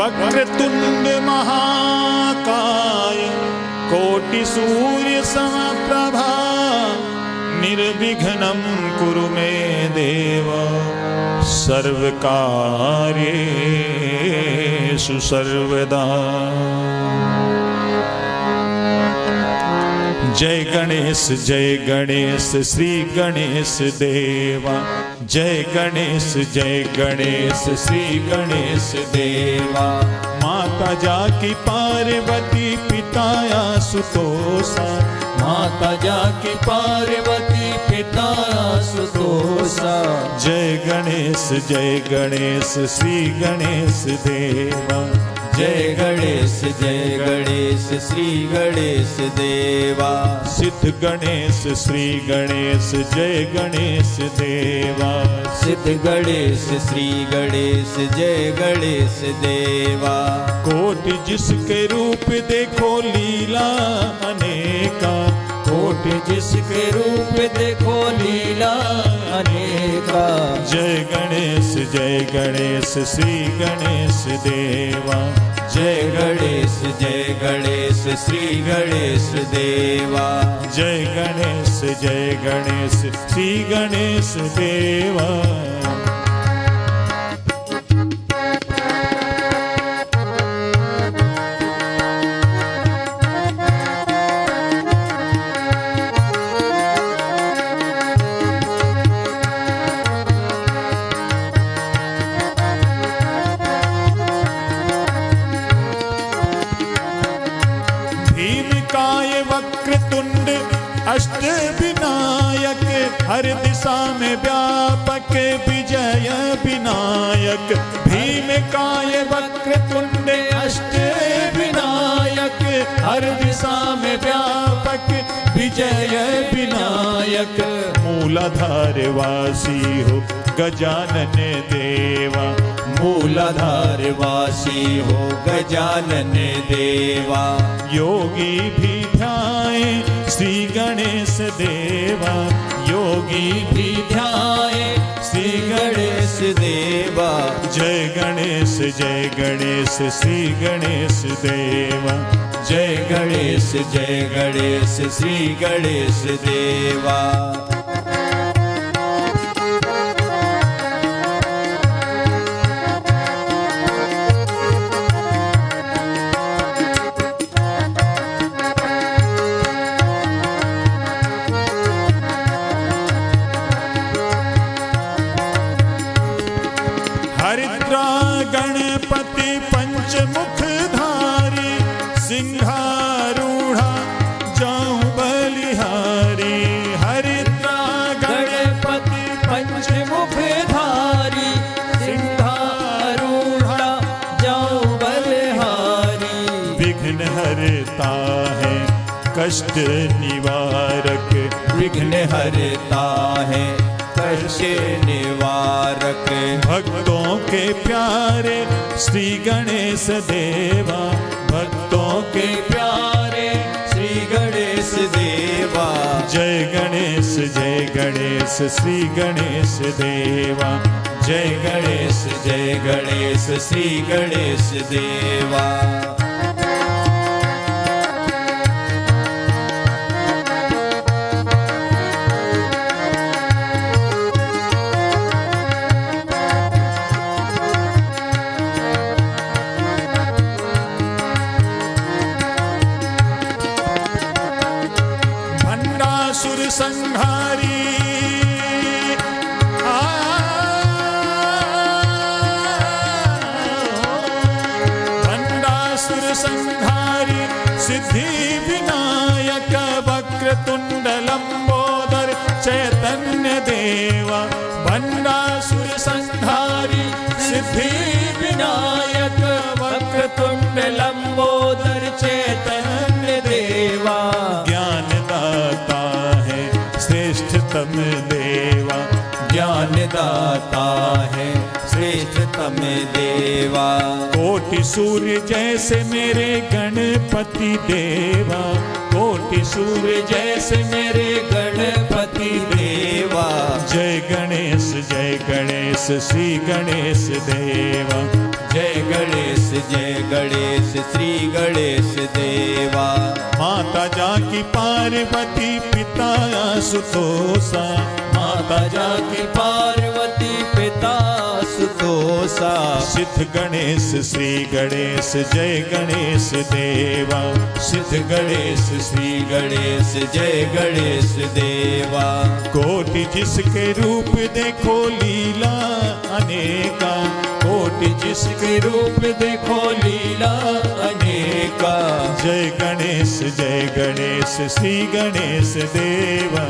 वक्रतुंड महाकाय कोटि सूर्य समप्रभा निर्विघ्नं कुरु मे देव सर्वकार्येषु सर्वदा। जय गणेश श्री गणेश देवा। जय गणेश श्री गणेश देवा। माता जाकी पार्वती पिताया सुतोषा। माता जाकी पार्वती पिताया सुतोषा। जय गणेश श्री गणेश देवा। जय गणेश श्री गणेश देवा। सिद्ध गणेश श्री गणेश जय गणेश देवा। सिद्ध गणेश श्री गणेश जय गणेश देवा। कोटि जिसके रूप देखो लीला अनेका। कोटि जिसके रूप देखो लीला अनेका। जय गणेश श्री गणेश देवा। जय गणेश श्री गणेश देवा। जय गणेश श्री गणेश देवा। वक्रतुंड अष्ट विनायक हर दिशा में व्यापक विजय विनायक। भीम काय वक्रतुंड अष्ट विनायक हर दिशा में व्यापक विजय विनायक। मूलाधार वासी हो गजानन देवा। मूलाधार वासी हो गजानन देवा। योगी भी ध्याए श्री गणेश देवा। योगी भी ध्याए श्री गणेश देवा। जय गणेश श्री गणेश देवा। जय गणेश श्री गणेश देवा। हरिद्रा गणपति पंचमुखधारी सिंहारूढ़ा जाऊं बलिहारी। हरिद्रा गणपति पंचमुखधारी सिंहारूढ़ा जाऊं बलिहारी। विघ्न हरता है कष्ट निवारक। विघ्न हरता है कष्ट निवारक। भक्तों के प्यारे श्री गणेश देवा। भक्तों के प्यारे श्री गणेश देवा। जय गणेश श्री गणेश देवा। जय गणेश श्री गणेश देवा। सुर संहारी भंडासुर संहारी सिद्धि विनायक वक्रतुंड लंबोदर चैतन्य देवा। भंडासुर संहारी सिद्धि विनायक वक्रतुंड लंबोदर चैतन्य देवा। ज्ञान दाता है श्रेष्ठतम देवा। ज्ञान दाता है श्रेष्ठतम देवा। कोटि सूर्य जैसे मेरे गणपति देवा। कोटि सूर्य जैसे मेरे गणपति देवा। जय गणेश श्री गणेश देवा। जय गणेश श्री गणेश देवा। माता जाकी पार्वती पिता आशुतोषा। माता जाकी पार्वती पिता सुतोषा। सिद्ध गणेश श्री गणेश जय गणेश देवा। सिद्ध गणेश श्री गणेश जय गणेश देवा। कोटि जिसके रूप देखो लीला अनेका। कोटि जिसके रूप देखो लीला अनेका। जय गणेश श्री गणेश देवा।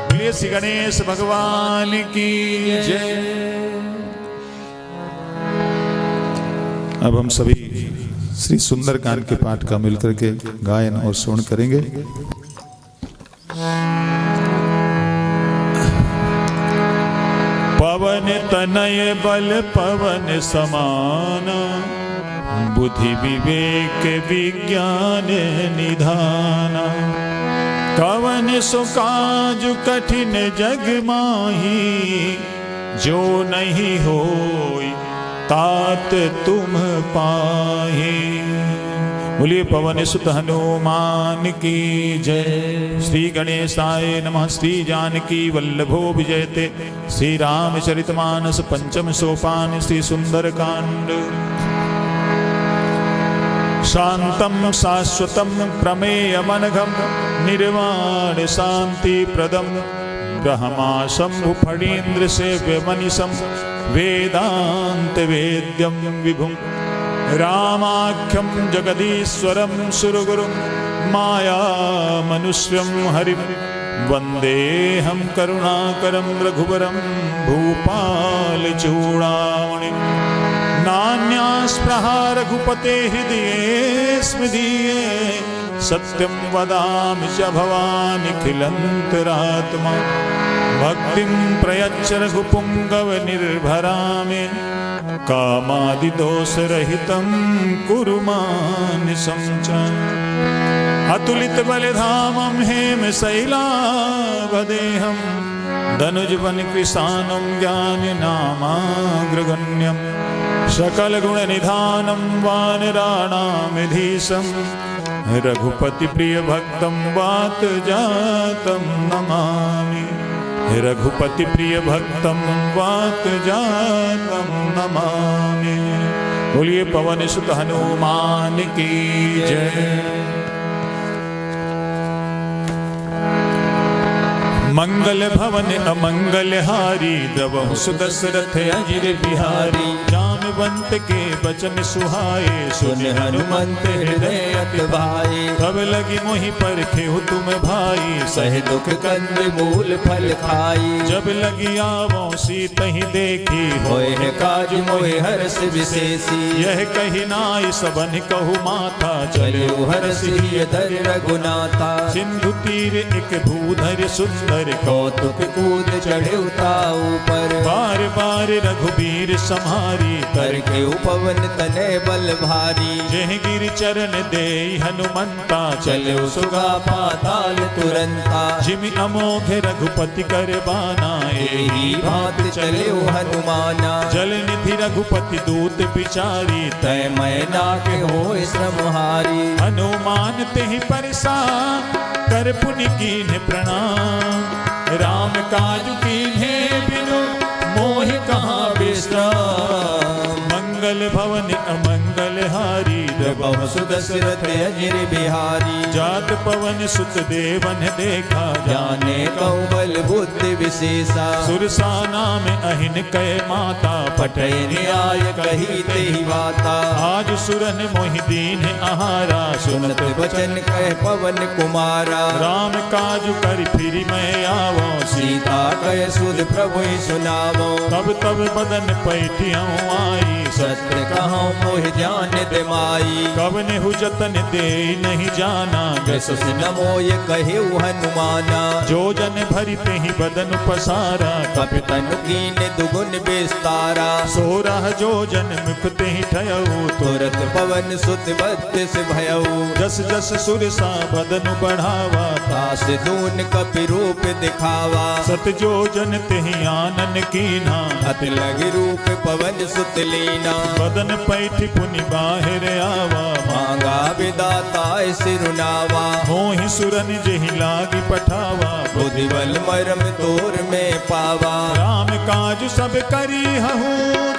बोलिए श्री गणेश भगवान की जय। अब हम सभी श्री सुंदरकांड के पाठ का मिलकर के गायन और श्रवण करेंगे। पवन तनय बल पवन समान। बुद्धि विवेक विज्ञान निधान। कवन सो काज कठिन जग माही। जो नहीं होय तात तुम पाही। बोलिए पवन सुत हनुमान की जय। श्री गणेशाय नमः। श्री जानकी वल्लभो विजयते। श्री रामचरितमानस पंचम सोपान श्री सुंदरकांड। शांतम शाश्वतम प्रमेयमनघम निर्वाण शांति प्रदम। ब्रह्मा शंभु फणीन्द्र सेव्य मनीषम। वेदांत वेद्यम विभुम। रामाख्यम जगदीश्वरम सुरगुरुम। माया मनुष्यम हरिम। वंदेहम करुणाकरम रघुवरम भूपाल चूड़ामणि। नान्यास्पृहा रघुपते हृदये स्मदीये। सत्यं वदामि च भवानिखिलन्तरात्मा। भक्तिं प्रयच्छ रघुपुङ्गव निर्भरामि। कामादिदोषरहितं कुरु मानसं च। अतुलितबलधामं हेमशैलावदेहं। धनुजवनकृशानं ज्ञाननामाग्रगण्यं। सकलगुणनिधानं वानराणामधीशं। रघुपतिप्रियभक्तं वातजातं नमामि। रघुपतिप्रियभक्तं वातजातं नमामि। बोलिए पवन सुत हनुमान की जय। मंगल भवन अमंगल हारी। द्रवहु सुदशरथ अजिर बिहारी। जामवंत के बचन सुहाए। सुन हनुमंत हृदय अति भाई। तब लगी मोहि परखेहु तुम भाई। सह दुख कंद मूल फल खाई। जब लगी आवो सीतहि देखी। होय है काज मोहि हर्ष विशेषी। यह कही नाई सबन कहु माथा। चलियो हर्ष हिय धर रघुनाथा। सिंधु तीर एक भूधर सुंदर। कौतुक कूद चढ़े उताऊ पर। बार बार रघुबीर सम्हारी। करके उपवन तने बल भारी। जह गिर चरण दे हनुमंता। चलो सुगा पाताल तुरंता। जिमि अमोघ रघुपति कर बाना। एही भांत चले हनुमाना। जल निधि रघुपति दूत बिचारी। तय मैना के हो श्रमहारी। हनुमान तेहि परसा कर पुनि कीन्ह प्रणाम। राम काज कीन्हे बिनु मोहि कहाँ विश्राम। मंगल भवन अमंगल हारी। द्रवहु सुदशरथ अजिर बिहारी। जात पवन सुत देवन देखा। जाने कहु बल बुद्धि विशेषा। सुरसा नाम अहिन कै माता। पटय न्याय कही तेहि वाता। आज सुरन मोहि दीन आहारा। सुनत वचन कह पवन कुमारा। राम काज कर फिर मैं आवो। सीता कह सुध प्रभु सुनावो तब तब बदन पैठियों आई सत्य कहूँ मोह जान दे माई कब ने जतन दे नहीं जाना जसुस नमो ये कहे हनुमाना जो जन भरते ही बदन पसारा कपि तनु कीन दुगुन विस्तारा सो रह जो जन मुखते ही ठयऊ तुरत पवन सुत बत्तीस भयऊ जस जस सुर सा बदन बढ़ावा तास दून कपि रूप दिखावा सत जो जन तेहि आनन कीन्हा अति लग रूप पवन सुत लीना बदन पैठ पुनि बाहिर आवा मांगा विदाता सिरुनावा मोहि सुरन जेहि लागी पठावा बुद्धि बल मरम तोर में पावा राम काज सब करी हूँ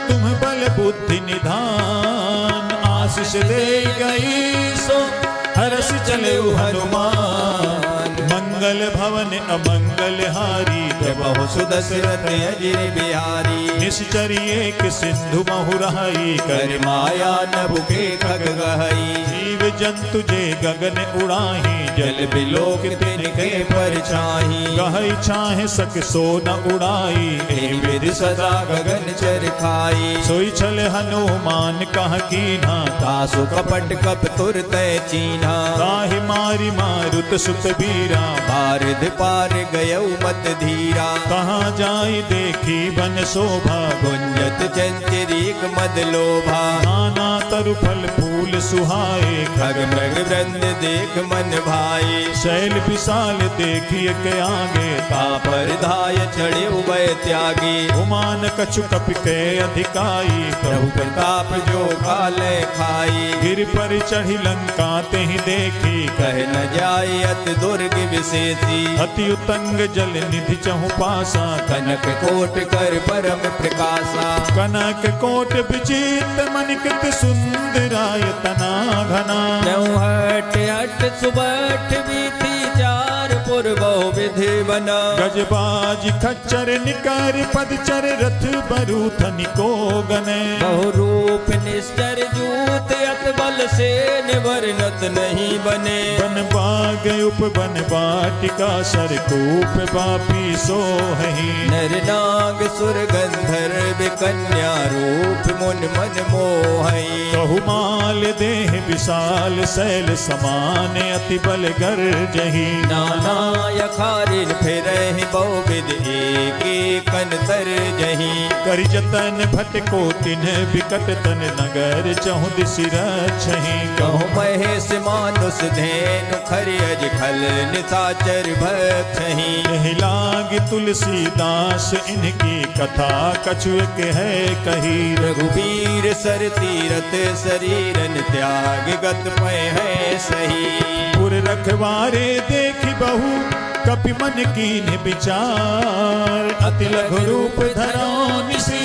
तुम बल बुद्धि निधान आशीष दे गई सो हरस चले हनुमान मंगल भवन अमंगल हारी बहु सुदशरथ अजिर बिहारी निश्चर एक सिंधु महुराई कर माया नभु के खग गहई जीव जंतु जे गगन उड़ाही जल बिलोक तिनके पर छाही गहई छाहे सक सो न उड़ाई ए विधि सदा गगन चर खाई सोई छल हनुमान कह कीन्हा तासु कपट कप तुरत चीन्हा ताहि मारी मारुत सुत बीरा भारत पार गयऊ मत धीरा कहाँ जाई देखी बन शोभा गुंजत चंचरीक मद लोभा नाना तरु फल फूल सुहाए खग मृग वृंद देख मन भाई शैल विशाल देखिए के आगे तापर धाय चढ़े उभय त्यागी उमान कछु कप के अधिकाई प्रभु प्रताप जो खाले खाई गिर पर चढ़ी लंका ते ही देखी कह न जाय अति दुर्ग विशेषी अति उतंग जल निधि चहु पासा कनक कोट कर परम प्रकाशा कनक कोट विचित मनिकृत सुंदराय तना घना हट हट सुबठ बीती चार पूर्व विधि बना गजबाज खच्चर निकार पदचर रथ बरूथ निको गने बहु रूप निश्चर जूत अत बल से निवर्णत नहीं बने बन बाग उपवन बाटिका सरकूप बापी सोहहि नर नाग सुर गंधर्व कन्या रूप मुन मन मोहई बहुमाल देह विशाल शैल समान अति बल गर्जहि नाना यखारिन फिरहि बहुविध एक कंतर जही करि जतन भटको तिन्ह बिकट तन नगर चहु दिसि रक्षहि कहु महेश मानुष धेनु खरियज खल निशाचर भक्षहि यहि लाग तुलसीदास इनकी कथा कछु के है कही रघुवीर सर तीरथ शरीरन त्याग गत पै है सही पुर रखवारे देखी बहु कपि मन कीन्ह विचार अति लघु रूप धरो निसी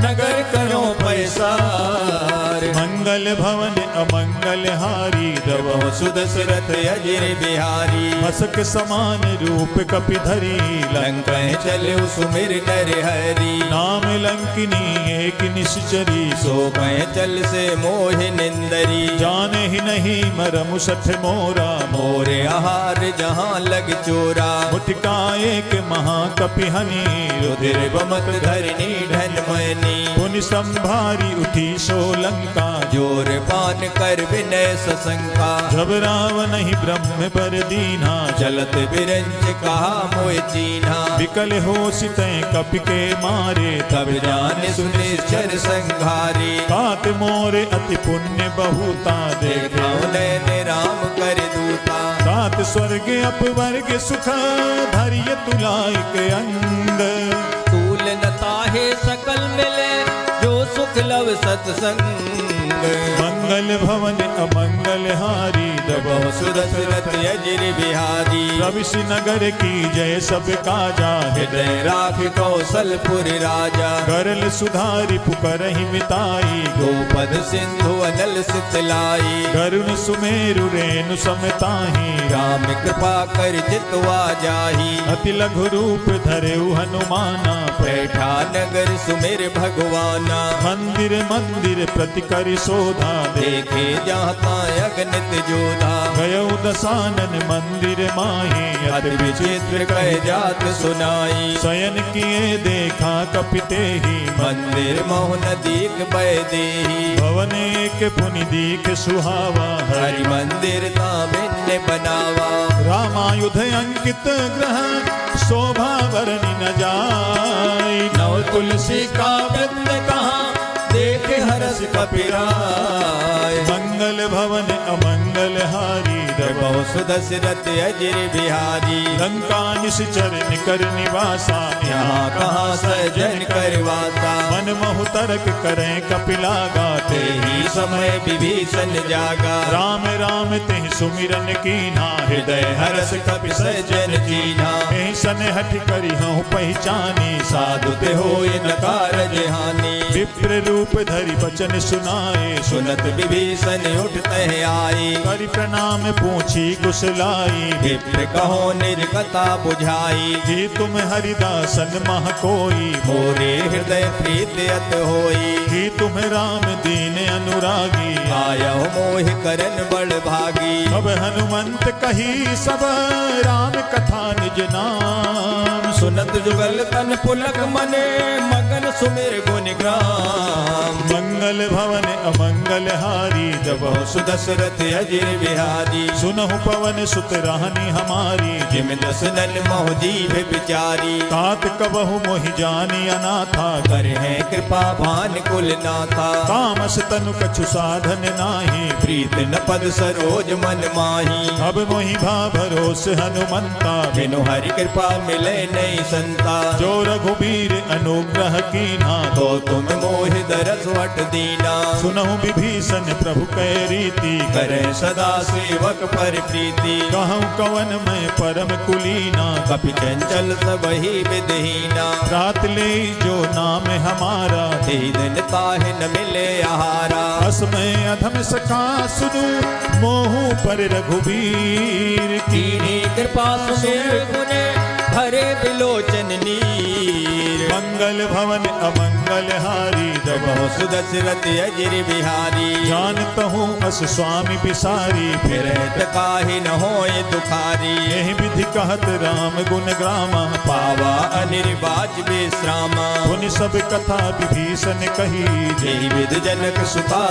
नगर करो पैसार मंगल भवन अमंगल हारी दब बहु सुदशरथ अजिर बिहारी मसक समान रूप कपि धरी लंक चले सुमिर नर हरि नाम लंकिनी एक निश्चरी सो कह चल से मोह निंदरी जाने ही नहीं मरमु सठ मोरा मोरे आहार जहाँ लग चोरा मुठका एक महाकपि हनि रुधिर बमत धरनी ढन मनी पुनि संभारी उठी सोलंका जोर पान कर विनय सशंका जब रावण ही ब्रह्म बर दीना चलत बिरंज कहा मोय चीन्हा विकल हो सितै कपि के मारे तब जान सुनिश्चर संघारी तात मोरे अति पुण्य बहुता देखे देखा नैन राम कर दूता तात स्वर्ग अपवर्ग सुख धैर्य तुलाय के अंग तूल न ताहे सकल मिले जो सुख लव सत्संग मंगल भवन अमंगल हारी बहु सुदशरथ अजिर बिहारी प्रविश नगर की जय सब काजा हृदय राख कौशलपुर राजा करल सुधारी पुकरहि मिताई गोपद सिंधु अनल सितलाई करुण सुमेरु रेणु समताही राम कृपा कर जितवा जाही अति लघु रूप धरेउ हनुमाना बैठा नगर सुमिर भगवाना मंदिर मंदिर प्रति करि यशोदा देखे जाता अगणित जोधा गयो दसानन मंदिर माही अति विचित्र कह जात सुनाई शयन किए देखा कपिते ही मंदिर मोहन दीक बैदेही भवन एक पुनि दीख सुहावा हरि मंदिर ता भिन्न बनावा रामायुध अंकित ग्रह शोभा वर्णि न जाय नव तुलसी का वृंद कहाँ देखे हरस कपिराय मंगल भवन अमंगल हारी बहु सुदशरथ अजिर बिहारी लंका निश्चर निकर निवासा यहाँ कहाँ सजन करवाता मन महु तर्क करें कपिला गाते ही समय विभीषण जागा राम राम तेहि सुमिरन कीन्हा हृदय हरस कपि सजन जीना एहि सन हठ करी हूँ पहचानी साधु ते होय न कारज हानि विप्र रूप धरि बचन सुनाए सुनत विभीषण उठते आए करि प्रणाम पूछी कुशलाई विप्र कहो निज कथा बुझाई जी तुम हरिदासन मह कोई मोरे हृदय प्रीत अत होई कि तुम राम दीन अनुरागी आयहु मोहि करन बड़ भागी अब हनुमंत कही सब राम कथा निज नाम सुनत जुगल तन पुलक मने मगन सुमिर गुण ग्राम मंगल भवन अमंगल हारी जब सुदशरथ अजिर बिहारी सुनहु पवन सुत रानी हमारी जिम दसनन मोह जीव बिचारी तात कबहु मोहि जानी अनाथा कर है कृपा भान कुल नाथा तामस तनु कछु साधन नाही प्रीत न पद सरोज मन माही अब मोहि भा भरोस हनुमंता बिनु हरि कृपा मिले नहीं संता जो रघुबीर अनुग्रह कीन्हा तो तुम मोहि दरस वट दीना सुनहु विभीषण प्रभु कै रीति करे सदा सेवक पर प्रीति कहूँ कवन मैं परम कुलीना कपि चंचल सबहि विदहीना रात ले जो नाम हमारा ते दिन ताहि न मिले आहारा असमय अधम सखा सुनु मोहु पर रघुबीर की कीनी कृपा सुमेर गुने भरे बिलोचन नीर मंगल भवन अमंगल हारी बहु सुदशरथ अजिर बिहारी जानत हूँ अस स्वामी पिसारी फिर काहि न होय दुखारी यही विधि कहत राम गुण ग्रामा पावा अनिर्वाच विश्रामा पुनि सब कथा विभीषण कही जेहि विध जनक सुता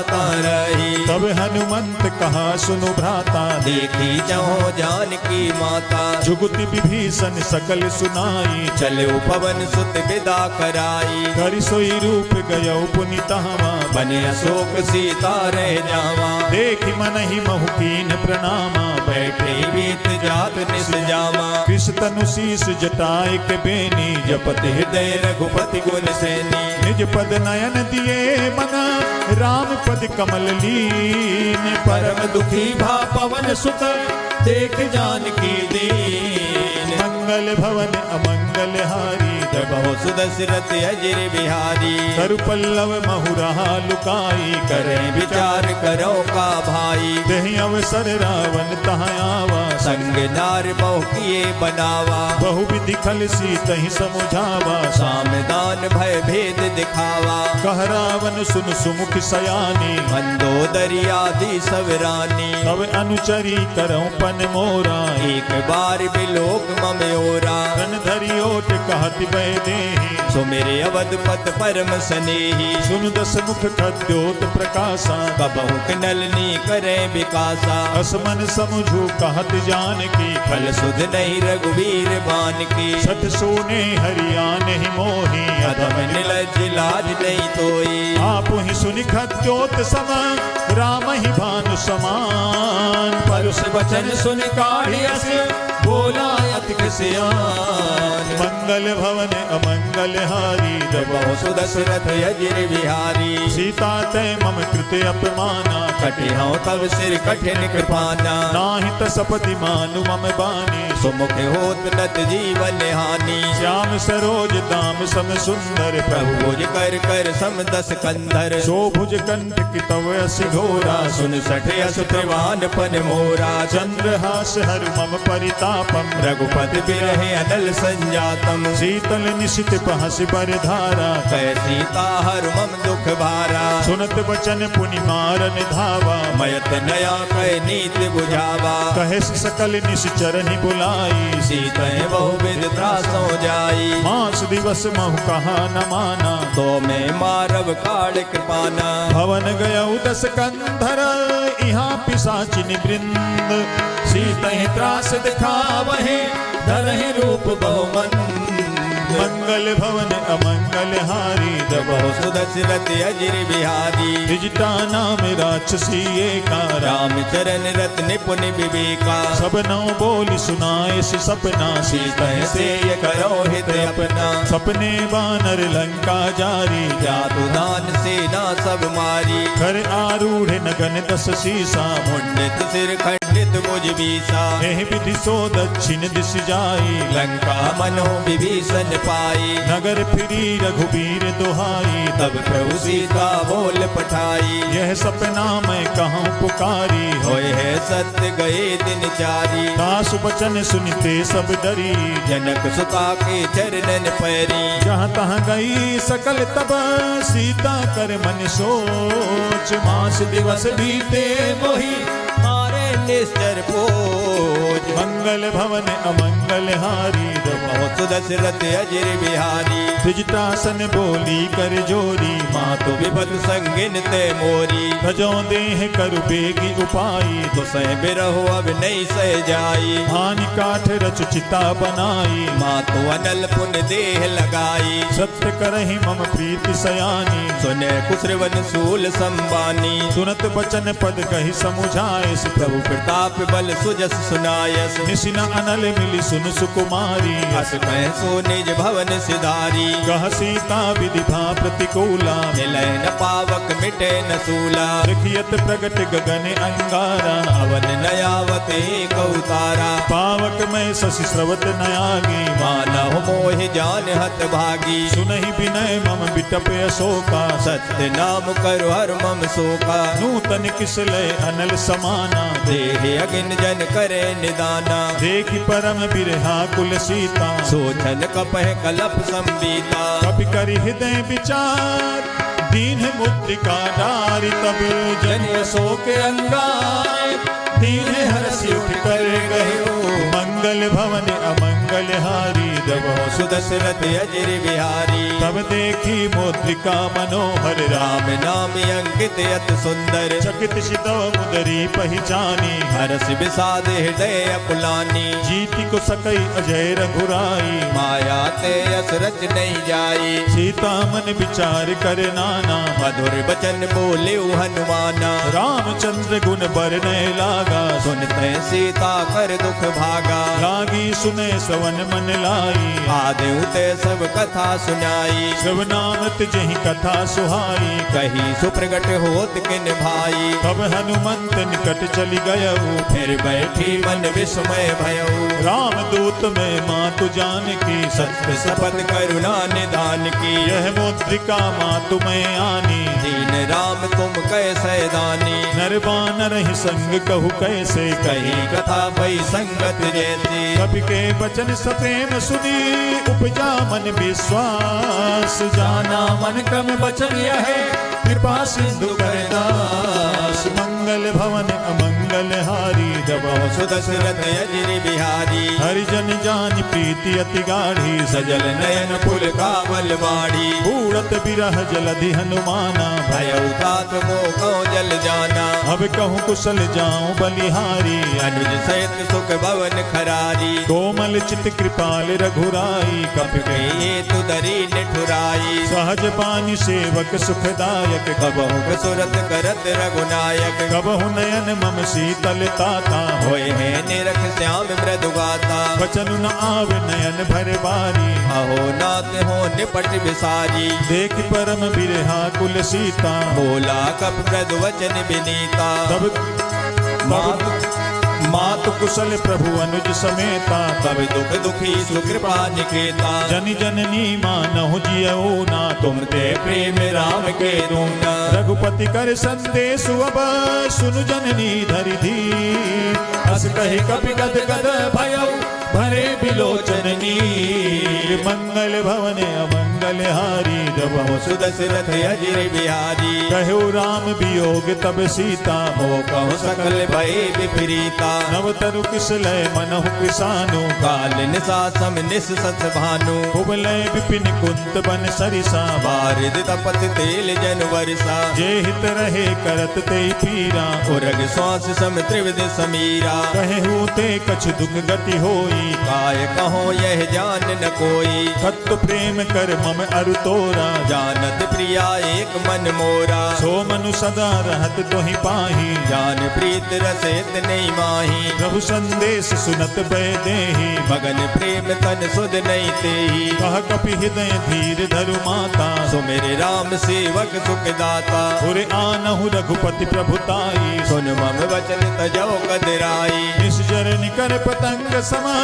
रही तब हनुमंत कहा सुनु भ्राता देखी जहो जानकी माता जुगति विभीषण सकल सुनाई चले पवन सुत विदा कराई करि सोई रूप गयो पुनितहवा बने अशोक सीता रह जावा देखि मनहि महु कीन प्रणामा बैठे बीत जात निस जामा कृष तनु शीस जटाय के बेनी जपत हृदय रघुपति गुण सेनी निज पद नयन दिए मना राम पद कमल लीन परम दुखी भा पवन सुत देख जानकी दीन मंगल भवन अमंगल हारी बहु सुदशरथ अजिर बिहारी तरु पल्लव महुरहा लुकाई करे विचार करो का भाई दही अवसर रावण तहाँ आवा संग नार बहु किए बनावा बहु विधि खल सी तही समुझावा सामदान भय भेद दिखावा कह रावण सुन सुमुख सयानी मंदोदरी आदि सब रानी तब अनुचरी करऊं पन मोरा एक बार बिलोक ममयोरा रन धरी ओट कहत बैदेही सो मेरे अवधपत परम स्नेही सुन दस मुख खद्योत प्रकाशा कबहु नलनी करे विकासा असमन समझू कहत जान की फल सुध नहीं रघुवीर बान की सठ सोने हरियान ही मोही अधम निलज लाज नहीं तोई आप ही सुनि खद्योत सम राम ही भानु समान परुष वचन सुन काढ़ियस बोला अतिक सियान मंगल भवन अमंगल हारी बहु सुदशरथ अजिर बिहारी सीता तय मम कृते अपमाना कटे हूँ तब सिर कठिन कृपाना नाही तसपति मानु मम बानी सुमुख होत नत जीवन हानि श्याम सरोज दाम सम सुंदर प्रभु भुज कर कर सम दस कंधर शोभुज कंठ की तव असि घोरा सुन सठे अस प्रवान पन मोरा चंद्रहास हर मम परितापम रघुपति बिरहे अनल संजातम सम शीतल निशित पहस बर धारा कह सीता हर मम दुख भारा सुनत बचन पुनि मारन धावा मयत नया कह नीत बुझावा कहे सकल निश्चरनि बुलाई सीतय बहुविध त्रासों जाई मास दिवस महु कहा न माना तो मैं मारव काल कृपाना भवन गय दस कंधर यहाँ पिशाचिन वृंद सीतहि त्रास दिखावहे धरहि रूप बहुमंद मंगल भवन अमंगल हारी बहु सुदशरथ अजिर बिहारी विजिता नाम राक्षसी एका रामचरण रत निपुण विवेका सब नौ बोली सुनाए से सपना सीता से ये करो हित अपना सपने बानर लंका जारी जातु दान सेना सब मारी कर आरूढ़ नगन दस सीसा मुंडित सिर खंडित मुझ बीसा एह विधि सो दक्षिण दिश जाई लंका मनो विभीषण पाई नगर फिरी रघुबीर दुहाई तब प्रभु सीता बोल पठाई यह सपना मैं कहूँ पुकारी होए है सत्य गए दिन चारी दासु बचन सुनते सब डरी जनक सुता के चरणन पैरी जहाँ तहाँ गई सकल तब सीता कर मन सोच मास दिवस बीते मोही मारे निश्चर पोज मंगल भवन अमंगल हारी बहुत दशरथ अजिर बिहारी त्रिजटासन बोली कर जोरी मातु विपद संगिन ते मोरी भजो देह करु बेगी उपाई तो सह बिरहो अब नहीं सह जाई हानि काठ रच चिता बनाई मातु अनल पुन देह लगाई सत्य करहि मम प्रीति सयानी सुने कुश्रवन सूल संबानी सुनत बचन पद कहि समुझाए प्रभु प्रताप बल सुजस सुनायस निशिना अनल मिली सुन सुकुमारी अस कह सो निज भवन सिधारी कह सीता विधि भा प्रतिकूला मिलय न पावक मिटे न सूला रखियत प्रगट गगन अंगारा अवन नयावत एक उतारा पावक में शशि स्रवत नयागी मानव मोह जान हत भागी सुनहि विनय मम बिटप अशोका सत्य नाम करो हर मम शोका नूतन किसलय अनल समाना देह अगिन जन करे निदाना देखि परम बिरहा कुल सीता सोचन कपह कलप संबीता कपि करि हृदय विचार दीन मुद्रिका डारी तब जन अशोक अंगार दीन हरसि उठ कर गयो मंगल भवन अमंगल हारी बहु सुदशरथ अजिर बिहारी तब देखी मुद्रिका मनोहर राम नाम अंकित अत सुंदर चकित शितव मुदरी पहचानी हरस विषाद हृदय अपुलानी जीति को सकई अजय रघुराई माया ते यस रच नहीं जाई सीता मन विचार कर नाना मधुर बचन बोले हनुमाना रामचंद्र गुण बरने लागा सुनते सीता कर दुख भागा लागी सुने सवन मन लाई आदि उते सब कथा सुनाई श्रवनामत जही कथा सुहाई कही सुप्रगट होत किन भाई तब हनुमंत निकट चली गयऊ फिर बैठी मन विस्मय भयऊ राम दूत में मातु जान की सत्य शपथ करुणा निधान की यह मुद्रिका मातु में आनी दीन राम तुम कैसे दानी नरबान रही संग कहु कैसे कही कथा भई संगत जैसी कपि के बचन सप्रेम सुनी उपजा मन विश्वास जाना मन क्रम बचन यह कृपा सिंधु करदास मंगल भवन अमंगल हारी बहु सुदशरथ अजिर बिहारी हरिजन जान प्रीति अति गाढ़ी सजल नयन फुल कावल बाड़ी बूढ़त बिरह जलधि हनुमाना भयउ तात मोह जल जाना अब कहूँ कुशल जाऊं बलिहारी अनुज सहित सुख भवन खरारी कोमल चित कृपाल रघुराई कप गई तु दरी निठुराई सहज पानी सेवक सुखदायक कबहु सुरत करत रघुनायक कबहु नयन मम शीतल ताता होए है निरख श्याम मृदु गाता बचन न आवे नयन भर बारी अहो नाथ हो निपट विसारी देख परम बिरहा कुल सीता बोला कप मृदु वचन विनीता तब मातु कुशल प्रभु अनुज समेता तब दुख दुखी सुकृपा निकेता जन जननी मानहु जियऊ ना तुम ते प्रेम राम के दूना रघुपति कर संदेश अब सुनु जननी धरि धीर अस कहि कपि गद गद भयऊ भरे बिलोचन नीर मंगल भवन अमंगल हारी जब सुदशरथ अजिर बिहारी कहु राम वियोग तब सीता मोह कहु सकल भय विपरीता नव तरु किसलय मनहु किसानु काल निशा सम निस सस भानु कुबलय विपिन कुंत बन सरिसा बारिद तपत तेल जन वर्षा जे हित रहे करत ते पीरा उरग श्वास सम त्रिविध समीरा कहु ते कछ दुख गति होई काय कहो यह जान न कोई तत्व प्रेम कर मम अरु तोरा जानत प्रिया एक मन मोरा सो मनु सदा रहत तोहि पाही जान प्रीत रसेत नहीं माही प्रभु संदेश सुनत बै देहि मगन प्रेम तन सुध नहीं तेही कह कपि हृदय धीर धरु माता सो मेरे राम सेवक सुख दाता उरे आनहु रघुपति प्रभुताई सुन मम वचन तजो कदराई निश्चर निकर पतंग समा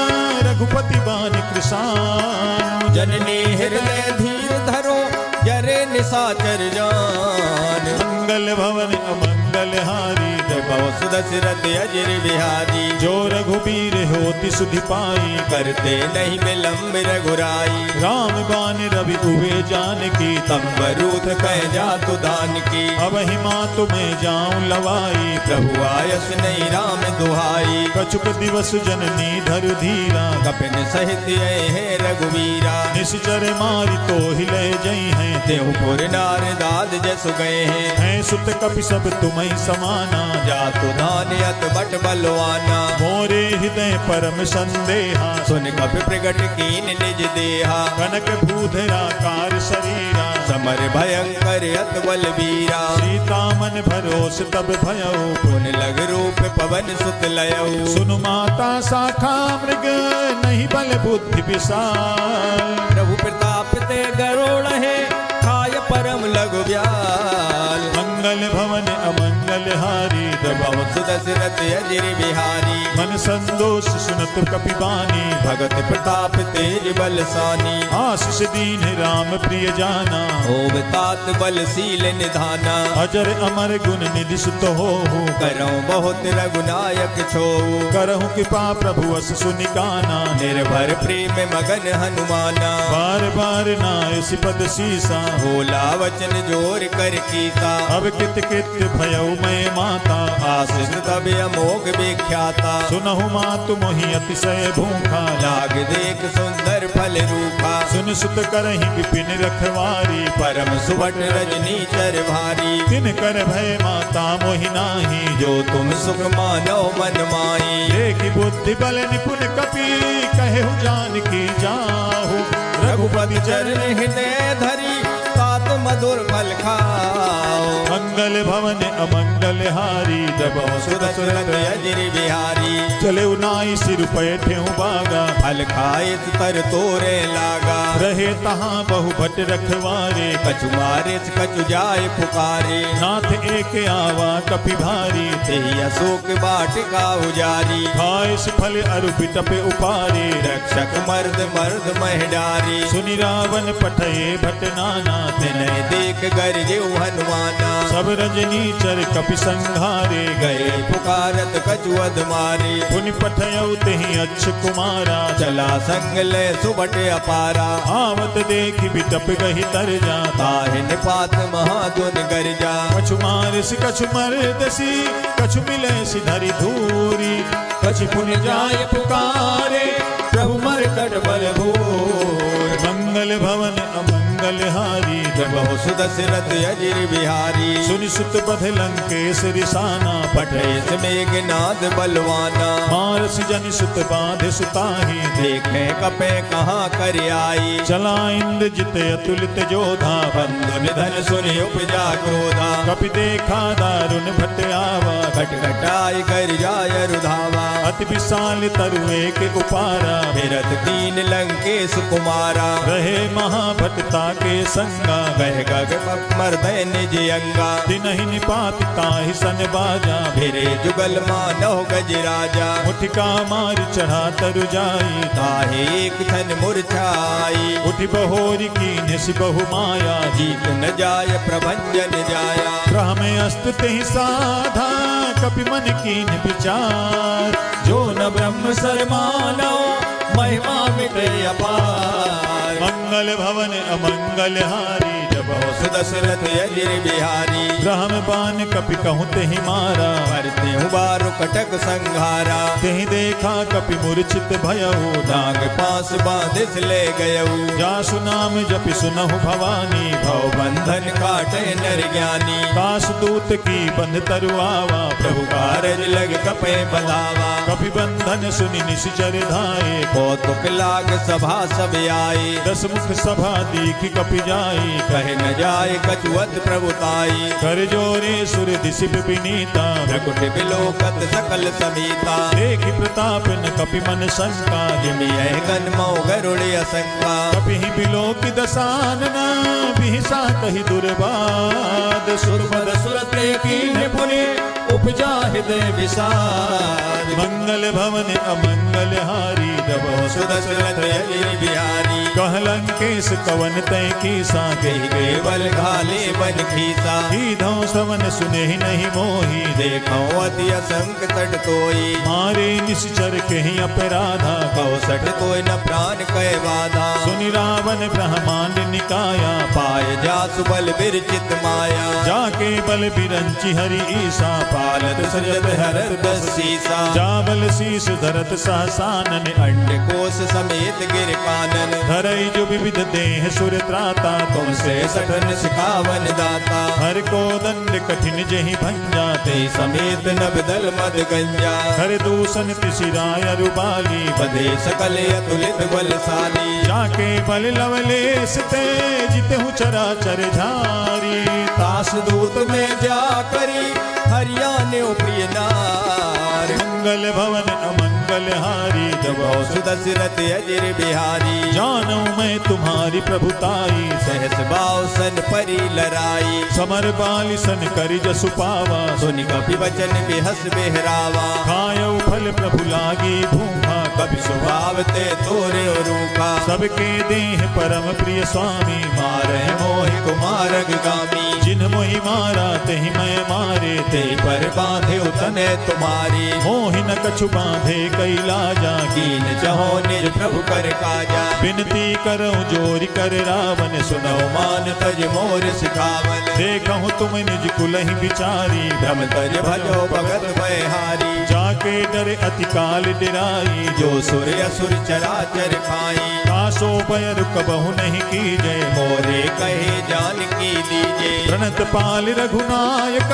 रघुपति बानि कृषान जननी हृदय धीर धरो जरे निशाचर जान मंगल भवन अमंगल हारी भव सुदशरथ अजिर बिहारी जो रघुबीर होति सुधि पाई करते नहीं विलम्ब रघुराई राम बान रवि उवे जान की तम्बरूथ कह जा तु दान की अब हिमा तुम्हें जाऊं लवाई प्रभु आयस नहीं राम दुहाई कछुक दिवस जननी धरु धीरा कपिन सहित है रघुवीरा निश्चर मारी तो हिले जई हैं देहु पुर नार दाद जसु गए हैं सुत कपि सब तुम्हें समाना जातु धानियत बट बलवाना मोरे हृदय परम संदेहा सुन कपि प्रगट कीन निज देहा कनक भूधरा कार शरीरा समर भयंकर अत बलबीरा सीता मन भरोस तब भयउ पुन लग रूप पवन सुत लयऊ सुनु माता शाखा मृग नहीं बल बुद्धि विशाल प्रभु प्रताप ते गरुड़ है खाय परम लघु ब्याल मंगल भवन अमंगल हारी भव सुदशरथ अजिर बिहारी मन संतोष सुनत कपि बानी भगत प्रताप तेज बलसानी आशीष दीन राम प्रिय जाना ओम तात बलशील निधाना अजर अमर गुण निधि सुत हो करऊं बहुत रघुनायक छो करहु कृपा प्रभु अस सुनिकाना निर्भर प्रेम मगन हनुमाना बार बार नाय सिपद सीसा भोला वचन जोर कर कीता अब कित कित भयउ मैं माता आशीष तब अमोघ विख्याता सुनहु मातु मोहि अतिशय भूखा लाग देख सुंदर फल रूपा सुन सुत करहि विपिन रखवारी परम सुबट रजनी चर भारी तिन कर भय माता मोहि नाही जो तुम सुख मानो मन माई देखि बुद्धि बल निपुण कपि कहु जानकी जाहु रघुपति चरण हृदय धरी तात मधुर फल खाओ मंगल भवन अमंगल हारी जब सुदशरथ अजिर बिहारी चले नाई सिर पैठेऊ बागा फल खाए तर तोरे लागा रहे तहाँ बहु भट रखवारे कछु मारे कछु जाए पुकारे नाथ एक आवा कपि भारी तेहि अशोक बाटिका उजारी खाइस फल अरु बिटप उपारे रक्षक मर्द मर्द महडारी सुनि रावण पठये भट नाना तिनय देख गरजे हनुमाना सब रजनी चर कपि संघारे गए पुकारत कछुअद मारे पुनि पठयउ तेहि अच्छ कुमारा चला संग ले सुबट अपारा आवत देखि बिटप गहि तर जा ताहि निपात महागुन गर्जा कछु मारिस कछु मरदसी कछु मिलैसि धरि धूरी कछु पुनि जाय पुकारे प्रभु मरकट बल भूर मंगल भवन अमंगल हारी बहु सुदशरथ अजिर बिहारी सुनि सुत बध लंकेश रिसाना पठेस मेघनाद बलवाना मारस जन सुत बाध सुताही देखे कपे कहाँ कर आई चला इंद्र जित अतुलित जोधा बंधु निधन सुनि उपजा क्रोधा कपि देखा दारुण भट आवा खटखटाई कर जाय रुधावा अति विशाल तरुए के उपारा फिरत दीन लंकेश कुमारा रहे महाभटता के संगा गह गग मर्दय निज अंगा तिनहि निपात ताहि सन बाजा फिरे जुगल मानव गज राजा मुठिका मार चढ़ा तरु जाई ताहे एक थन मूर्छाई उठि बहोरी कीन्ह सि बहु माया जीत न जाय प्रभंजन जाया ग्रह में अस्त तेहि साधा कपि मन कीन्ह विचार जो न ब्रह्म सर मानो महिमा मिटे अपार मंगल भवन अमंगल हारी जब सुदशरथ अजिर बिहारी ब्रह्म बान कपि कहूँ तेहि मारा मरते हूँ बारु कटक संघारा तेहि देखा कपि मूर्छित भयऊ नाग पास बांधिस ले गयऊ जासु नाम जपि सुनहु भवानी भव बंधन काटे नर ज्ञानी काश दूत की बंध तरुआवा प्रभु कारज लग कपे बधावा कपि बंधन सुनि निश्चर धाये कौतुक लाग सभा सब आए दस मुख सभा दीख कपि जाई कहे न जाए कछुअत प्रभुताई कर जोरे सुर दिशिप विनीता प्रकुट बिलोकत सकल समीता देखि प्रताप न कपि मन शंका जिमि यह गन्मौ गरुड़ असंका कपि ही बिलोकि दसानना बिहिसा कहि दुर्बाद सुरपद सुरते कीन्ह पुनि उपजा हृदय विषाद मंगल भवन अमंगल हारी जब सुदशरथ अजिर बिहारी कहलंकेश कवन तय कीसा कही केवल घाले बन खीसा धौ सवन सुने नहीं मोही देखो अति असंक तट तोई मारे निश्चर कहीं अपराधा कहो सट कोई न प्राण कह बाधा सुनि रावण ब्रह्मांड निकाया पाय जासु बल बिरचित माया जाके बल बिरंचि हरि ईसा पालत सजत हरत दस सीसा जाबल शीस धरत सहसानन अंड कोश समेत गिर कानन धरई जो विविध देह सुर त्राता तुमसे सठन सिखावन दाता हर को दंड कठिन जहि भंजा ते समेत नभ दल मद गंजा हर दूषण तिशिराय रुबाली बधे सकल अतुलित बलशाली जाके बल लवलेस ते जितहु चराचर झारी तास दूत में जा करी हरियाणे प्रिय नार मंगल भवन अमंगल हारी जब सुदशरथ अजिर बिहारी जानू मैं तुम्हारी प्रभुताई सहस बाव सन परी लराई समर बाली सन करि जसु पावा सुनि कपि वचन बेहस बेहरावा खायऊ फल प्रभु लागी भूखा कपि स्वभाव ते तोरे रूखा सबके देह परम प्रिय स्वामी मारे मोहि कुमार गामी जिन मोहि मारा तेहि मैं मारे ते पर बांधे उतने तुम्हारी मोहि न कछु बांधे कैलाजा कीन चहो निज प्रभु कर काजा बिनती करो जोरि कर रावण सुनो मान तज मोर सिखावन देखहु तुम निज कुलहि बिचारी भ्रम तज भजो भगत भयहारी जाके डरे अति काल डिराई जो सुर असुर चराचर खाई कासो भय कबहु नहीं कीजे मोरे कहे जान की दीजे प्रणत पाल रघुनायक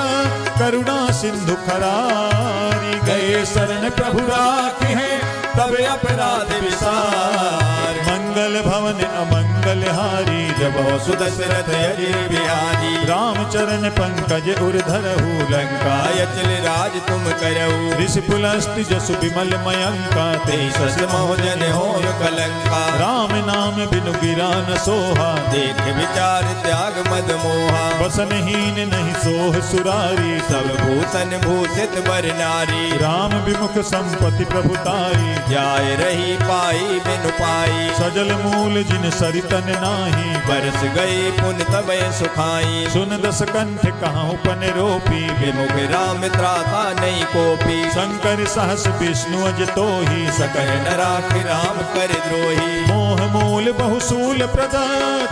करुणा सिंधु खरारी गए शरण प्रभु राखी है तब अपराध विसार मंगल भवन अमंगल हारी जब सुदशरथ अजिर बिहारी रामचरण पंकज उर्धरहु लंका अचल राज तुम करऊ ऋषि पुलस्ति जसु विमल मयंका ते सस मोहजन हो कलंका राम नाम बिनु गिरा न सोहा देख विचार त्याग मद मोहा बसनहीन नहीं सोह सुरारी सब भूषण भूषित बर नारी राम विमुख संपत्ति प्रभुताई जाय रही पाई बिनु पाई सजल मूल जिन सरितन नाही बरस गए पुन तब सुखाई सुन दस कंठ कहाँ पन रोपी विमुख राम त्राता नहीं कोपी शंकर सहस विष्णु अज तोहि सकल न राख राम कर द्रोही मोह मूल बहुसूल प्रदा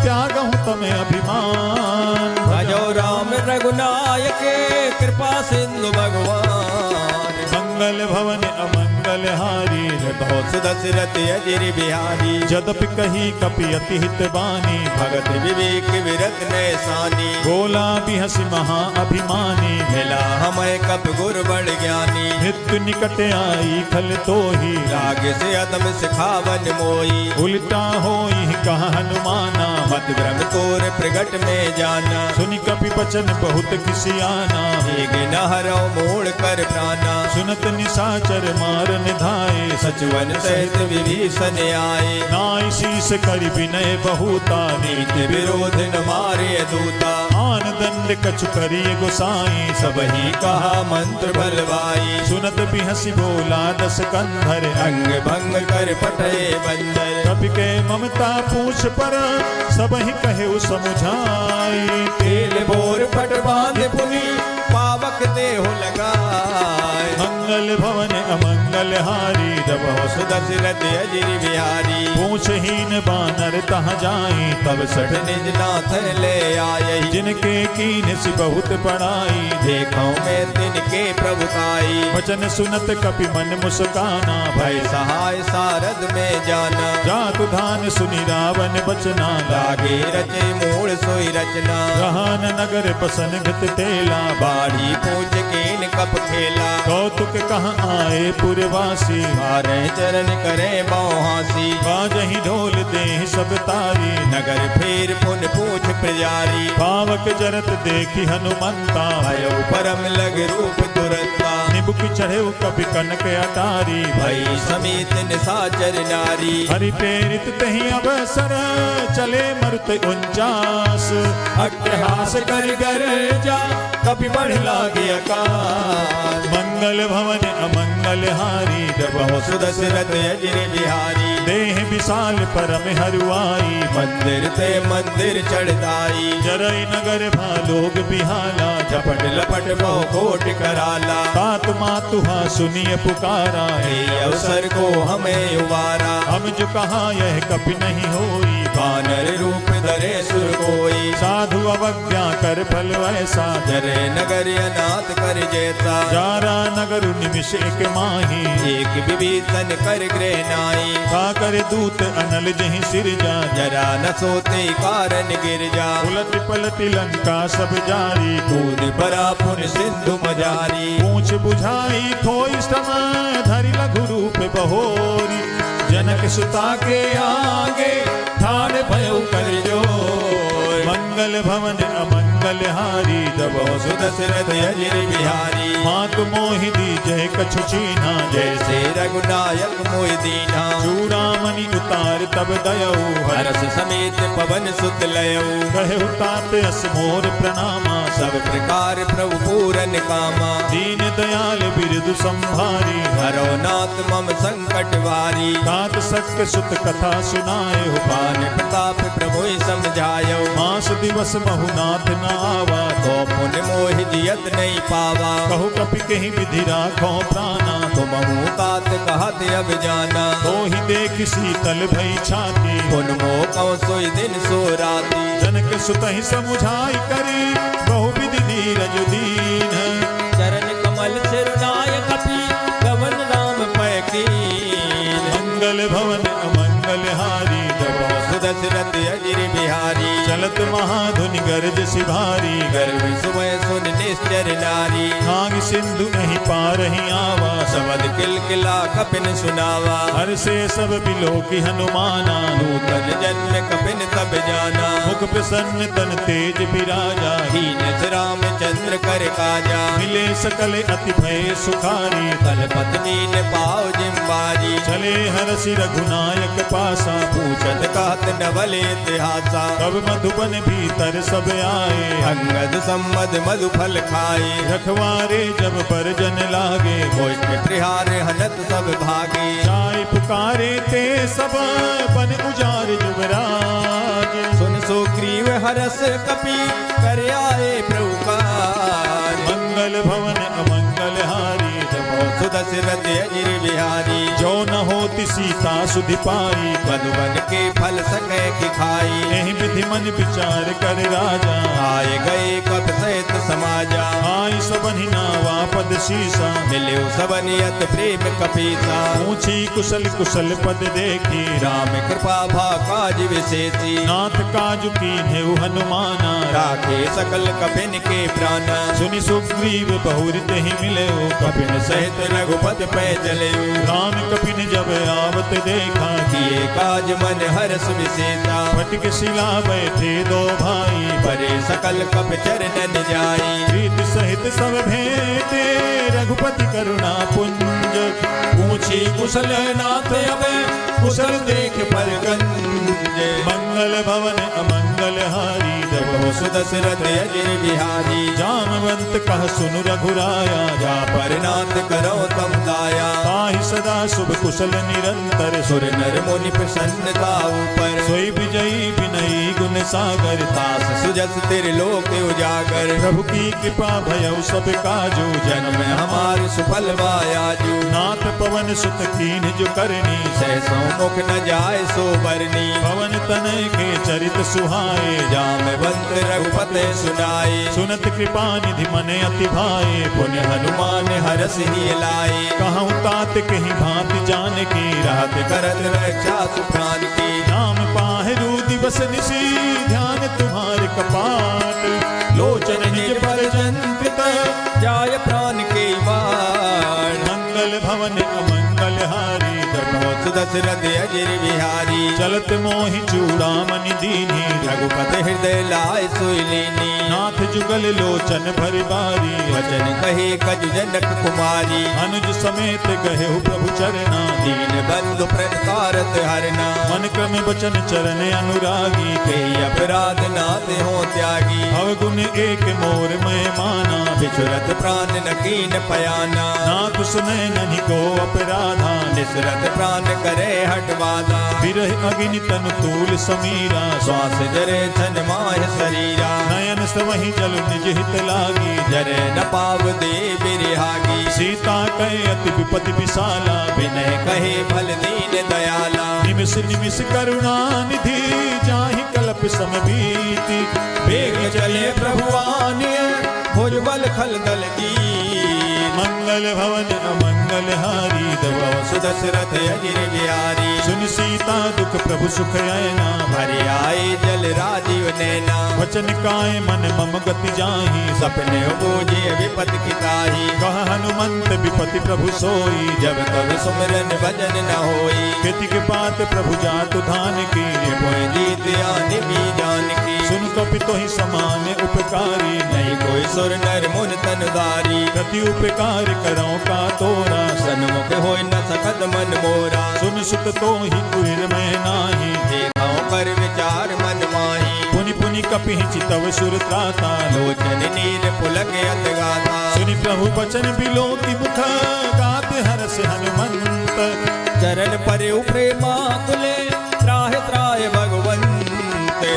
त्यागहु तमें अभिमान भजो राम रघुनायक कृपा सिंधु भगवान मंगल भवन अमंगल हारी बहुत सुदशरथ अजिर बिहारी जदपि कही कपि अति हित बानी भगत विवेक विरत नैसानी बोला बिहसि महा अभिमानी मिला हमें कप गुर बड़ ज्ञानी मृत्यु निकट आई खल तोहि राग से अदम सिखावन मोई उल्टा होई कहा हनुमाना मत भ्रम तोर प्रगट में जाना सुनि कपि बचन बहुत किसियाना एक न हरो मोड़ कर प्राणा सुनत निशाचर मारन धाये सचवन सहित विभीषण आए नाई शीस करि विनय बहुता नीति विरोध न मारे दूता आन दंड कछु करिय गोसाई सब ही कहा मंत्र बलवाई सुनत बिहसि बोला दस कंधर अंग भंग कर पटे बंदर कपि के ममता पूछ पर सब ही कहे समुझाई तेल बोर पट बांध पुनि पावक देहो लगाए मंगल भवन अमंगल अमंगलहारी जब सुदशरथ अजिर बिहारी पूछहीन बानर तहाँ जाई तब सठ निज नाथ ले आए जिनके कीन सी बहुत पढ़ाई देखो मैं तिनके प्रभुताई वचन सुनत कपि मन मुस्काना भय सहाय सारद में जाना जातु धान सुनि रावण बचना लागे रचे मूल सोई रचना रहान नगर पसन घित तेला बाड़ी पूछ कीन कप खेला कौतुक कहाँ आए पुरवासी मारे चरण करे बहुहासी बाजही ढोल दे सब तारी नगर फेर पुन पूछ प्रजारी पावक जरत देखी हनुमंता भयो परम लग रूप तुरंता निबुक चढ़े कपि कनक अटारी भई समेत निशाचर नारी हरि प्रेरित तही अवसर चले मरुत 49 अट्टहास कर गरजा कपि बढ़ लागे आकाश मंगल भवन अमंगल हारी बहु सुदशरथ अजिर बिहारी देह विशाल परम हरुआई मंदिर ते मंदिर चढ़ताई जरई नगर भालोग बिहाला झपट लपट बहु कोट कराला तात मातुहा सुनिय पुकारा हे अवसर को हमें उबारा हम जो कहा यह कपि नहीं होई वानर रूप धरे सुर कोई साधु अवज्ञा कर फल वैसा जरे नगर अनाथ कर जैसा जारा नगर निमिष एक माही एक विभीषण कर गृह नाई का कर दूत अनल जही सिर जा जरा न सोते कारण गिर जा उलट पलट लंका सब जारी कूद परा पुन सिंधु मजारी पूछ बुझाई खोई समय धरि लघु रूप बहोरी जनक सुता के आगे ठान भयो कर जोर मंगल भवन अमंगल हारी जब सुदशरथ अजिर बिहारी मात मोहि जय कछु चीना जैसे रघुनायक मोहि दीना चूड़ामणि उतार तब दयऊ हरस समेत पवन सुत लयऊ कहे तात अस मोर प्रणामा सब प्रकार प्रभु पूरन कामा दीन दयाल बिरदु संभारी हरो नाथ मम संकट वारी तात सत्य सुत कथा सुनाए हो पान प्रताप प्रभु समझायो मास दिवस बहुनाथ न आवा तो पुन मोहि जियत नहीं पावा कहु कपि कहीं विधि राखो प्राणा तुम तात कहत अब जाना तो ही देख शीतल भई छाती पुन मोह कौ सोई दिन सो राती जनक सुतहि समुझाई करी बहु विधि धीरज दीन चरण कमल सिरनाय कपि गवन राम पैकीन मंगल भवन अमंगल हारी सुदशरथ अजिर बिहारी चलत महाधुनि गरज सिभारी गर्भ सुबह सुन निश्चर नारी नाग सिंधु नहीं पारही आवा सबद किलकिला कपिन सुनावा हर से सब बिलो की हनुमाना नूतन जन्म कपिन तब जाना मुख प्रसन्न तन तेज विराजा हीन रामचंद्र कर काजा मिले सकल अति भय सुखारी कल पत्नी ने पाव जिम्बारी चले हरसि रघुनायक पासा पूछत कहत नवल इतिहासा कब मधुबन भीतर सब आए अंगद सम्मद मधु फल खाए रखवारे जब पर जन लागे गोष्ठ प्रहार हनत सब भागे चाय पुकारे ते सब बन उजार युवराज सुन सुग्रीव हरस कपि कर आए प्रभुकार मंगल भवन अमंगल हारी सुदशरथ अजिर बिहारी जो न होती सीता सुधि पाई मधुबन के फल सके कि खाई यही विधि मन विचार कर राजा आए गए कप सहित समाजा आई सबनि नावा पद शीसा मिले सबनियत प्रेम कपीसा पूछी कुशल कुशल पद देखी राम कृपा भा काज विशेषी नाथ काजु कीन्हेउ हनुमाना राखे सकल कपिन के प्राणा सुनि सुग्रीव बहुरित ही मिले कपिन सहित रघुपति पै चले राम कपिन जब आवत देखा किए काज मन हर्ष विशेषा फटिक शिला बैठे दो भाई परे सकल कप चरणन जाई प्रीत सहित सब भेंटे रघुपति करुणा पुंज पूछी कुशल नाथ अब कुशल देख पर गंज मंगल भवन अमंगल हारी जब सुदशरथ अजिर बिहारी जामवंत कह सुन रघुराया जा पर नाथ करो तम दाया ताहि सदा शुभ कुशल निरंतर सुर नर मुनि प्रसन्नता ऊपर सोई विजयी विनयी गुण सागर दास सुजस त्रिलोक उजागर। प्रभु की कृपा भयउ सब काजू जन्म हमार सुफल वायाजू। नाथ पवन सुत कीन जो करनी सहसों मुख न जाय सो बरनी। पवन तनय के चरित सुहाए जामवंत रघुपते सुनाए। सुनत कृपा निधि मने अति भाए पुण्य हनुमान हरस ही लाए। कहूँ तात कहीं भांति जान की रात करत रक्षा सुप्राण की। नाम पाहरू दिवस निशी ध्यान तुम्हारे कपाट लोचन निज पर जंत्रित जाय प्राण के बाण। मंगल भवन अमंगल हारी दशरथ अजिर बिहारी। चलत मोहि चूड़ामणि दीनी रघुपति हृदय लाय सोइलीनी। नाथ जुगल लोचन भरि बारी वचन कहे कज जनक कुमारी। अनुज समेत गहे प्रभु चरना दीन बंधु प्रणकारत हरना। मन क्रम बचन चरण अनुरागी के अपराध नाथ हो त्यागी। अवगुण एक मोर मैं माना बिछुरत प्राण न कीन पयाना। नाथ सुनय ननि को अपराधा निसरत प्राण करे हटवादा। विरह अग्नि तनु तूल समीरा श्वास जरे छन माह शरीरा। नयन सवहि जल निज हित लागी जरे न पाव दे बिरहागी। सीता कहे अति विपति विशाला विनय कहे फल दीन दयाला। निमिष निमिष करुणा निधि जाहि कल्प समबीति वेग चले प्रभुआनिय भुजबल खलदल की। मंगल भवन अमंगल हारी दवा सुदशरथ अजिर बिहारी। सुन सीता दुख प्रभु सुख ऐना भरि आए जल राजीव नैना। वचन काय मन मम गति जाहि सपने बूझे विपत किताही। कह हनुमंत विपति प्रभु सोई जब तब सुमिरन भजन न होई। खेती के पात प्रभु जातु धान की कोई जीत आने भी जान की। सुन कपि तो ही समान उपकारी नहीं कोई सुर नर मुन तनदारी। प्रति उपकार करो का तोरा सन्मुख होय न सकत मन मोरा। सुन सुत तो ही कुहिर में नाही देखाओ पर विचार मन माही। पुनि पुनि कपि चितव सुर त्राता लोचन नीर पुलक अतगाता। सुनि प्रभु बचन बिलोकि मुख गात हरस हनुमंत। चरण पर प्रेमा कुले त्राह त्राय भगवंत।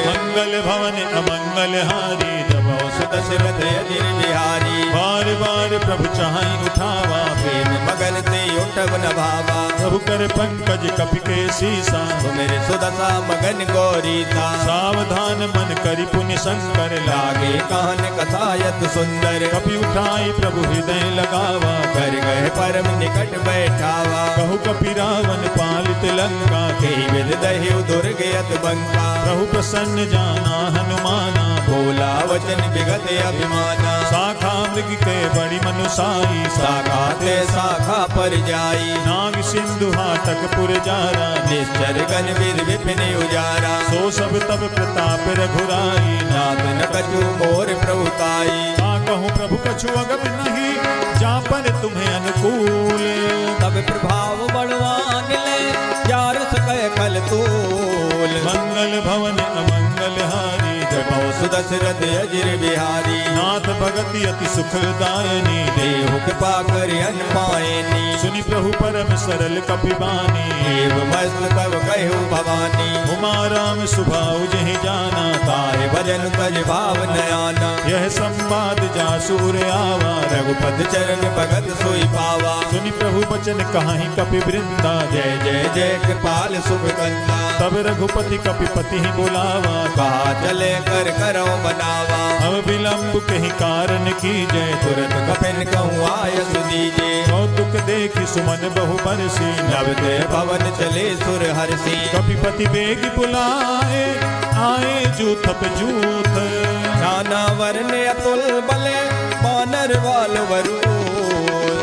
मंगल भवन अमंगल हारी दबो दशरथ अजिर बिहारी। बार बार प्रभु चाहि उठावा प्रेम मगन ते उठब न भावा। प्रभु कर पंकज कपि के सीसा सुमिर सुदशा मगन गौरी था। सावधान मन करि पुनि शंकर लागे कान कथायत सुंदर। कपि उठाई प्रभु हृदय लगावा कर गए परम निकट बैठावा। कहु कपि रावण पालित लंका के विद दह्यु दुर्ग अत बंका। प्रभु प्रसन्न जाना हनुमाना भोला वचन विगत अभिमाना। शाखा मृग के बड़ी मनुसाई शाखा ते शाखा पर जाई। नाग सिंधु हाटक पुर जारा निश्चर गण वीर विपिन उजारा। सो सब तब प्रताप रघुराई नाथ न कछु मोर प्रभुताई। कहूँ प्रभु कछु अगम नहीं जा पर तुम्हें अनुकूल। तब प्रभाव बलवान ले जार सकै कल तूल। मंगल भवन अमंगल हारी जपौ सुदशरथ अजिर बिहारी। नाथ भगति अति सुखदायनी देहु कृपा कर अन पायनी। सुनि प्रभु परम सरल कपिबानी देव मस्त तब कहु भवानी। उमा राम सुभाउ जहि जाना तारे भजन तज भाव नयाना। यह संवाद जासूर आवा रघुपति चरण भगत सोई पावा। सुनि प्रभु बचन कहाहि कपि वृंदा जय जय जय कृपाल शुभ कंदा। तब रघुपति कपिपति ही बुलावा कहा चले कर करो बनावा। अब विलंब कहीं कारण की जय तुरंत कपिन कहूँ आय सुदीजे। कौतुक देखि सुमन बहु बरसी नव दे भवन चले सुर हरसी। कपिपति बेग बुलाए आए जूथ पे जूथ। नाना वर्ण अतुल बले बानर वाल वरू।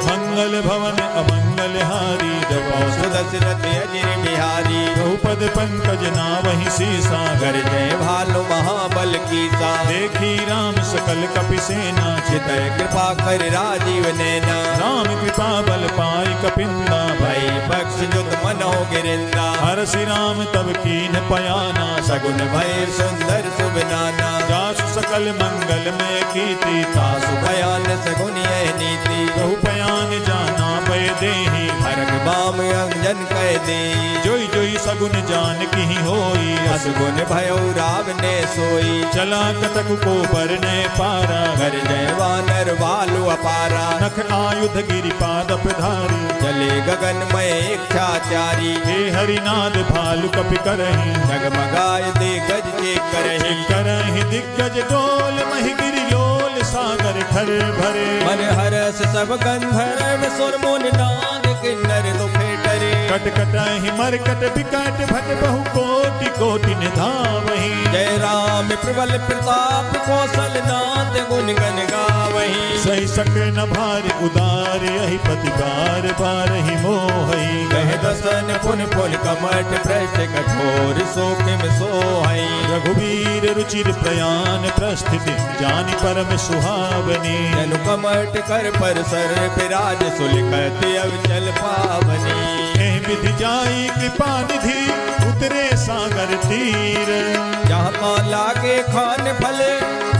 मंगल भवन अमंगल हारी दबाओ सुदशरथ अजिर बिहारी। बहुपद पंकज नावहि सीसा कर जय भालु महाबल कीसा। देखी राम सकल कपि सेना चितय कृपा कर राजीव नैना। राम कृपा बल पाई कपिंदा भई पक्ष जुत मनो गिरिंदा। हरसि राम तब कीन पयाना सगुन भय सुंदर सुबनाना। जासु सकल मंगल में कीती तासु बयान सगुन यह नीति कहु पयान जाना पय देही हरक बाम अंजन कह दे जोई जोई सगुन जान की होई असगुन भयो राव ने सोई चला कतक को बरने पारा घर जय वानर वालु अपारा नख आयुध गिरि पादप धारी चले गगन में इच्छाचारी हे हरिनाद भालु कपि करहि जगमगाए दे गज के करहि करहि दिग्गज डोल महि गिरि लोल सागर ठर भरे मन हरस सब गंधर्व सुर मुन नाग किन्नर दुखे डरे कट कटहि मरकट बिकट भट बहु कोटि कोटि निधावहि जय राम प्रबल प्रताप कौशल नाथ गुण गन गावहि सही सक न भार उदार यही पति बार बार ही मोहई कह दसन पुन पुन कमट भ्रष्ट कठोर सोकिम सोहई रघुवीर रुचिर प्रयाण प्रस्थिति जानि परम सुहावनी जनु कमट कर पर सर विराज सुलिखत अवचल पावनी एह विधि जाई कृपा निधि उतरे सागर तीर जहाँ का लागे खान फले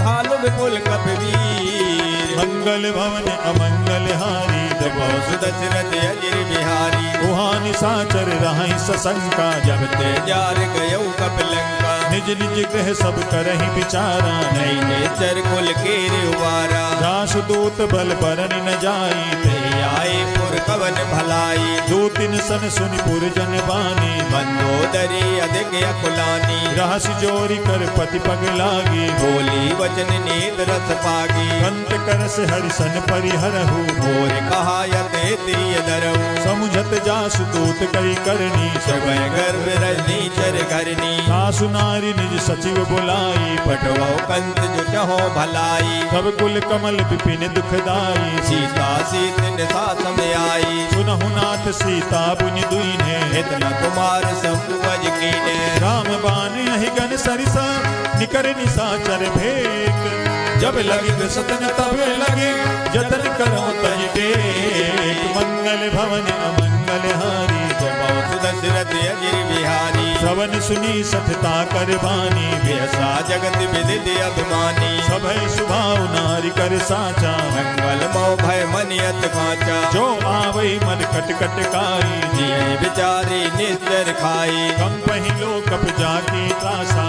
भालु विपुल कपवीर मंगल भवन अमंगल हारी जगो सुदशरथ अजिर बिहारी गुहानि साचर रहि सशंका जब ते जार गयो कपिलंका निज निज ग्रह सब करहि विचारा नहीं नेचर कुल केर उबारा जासु दूत बल बरन न जाई ते आए पुर कवन भलाई दो तीन सन सुनि पुरजन बानी मंदोदरी अधिक अकुलानी रहस जोरी कर पति पग लागी बोली वचन नींद रस पागी कंत करस हरिसन परिहरहु मोर कहा यते तिय दरऊ समुझत जासु दूत कई करनी सबय गर्भ रजनी चर करनी सासु नारी निज सचिव बुलाई पटवो कंत जो चहो भलाई सब कुल कमल विपिन दुखदाई सीता सीत निशा समय आई सुनहु नाथ सीता बुनि दुइने इतना कुमार संवज कीने राम बान अहि गन सरिसा निकर निशाचर भेक जब लगे सतन तब लगे जतन करो तज टेक मंगल भवन अमंगल हारी जबो सुदशरथ अजिर बिहारी श्रवण सुनी सठता कर बानी व्यसा जगत विदित अभिमानी सभय सुभाव नारी कर साचा मंगल मो भय मनियत काचा जो आवई मन कट कट काई जिये विचारी निश्चर खाई कम पहिलो कप जाकी त्रासा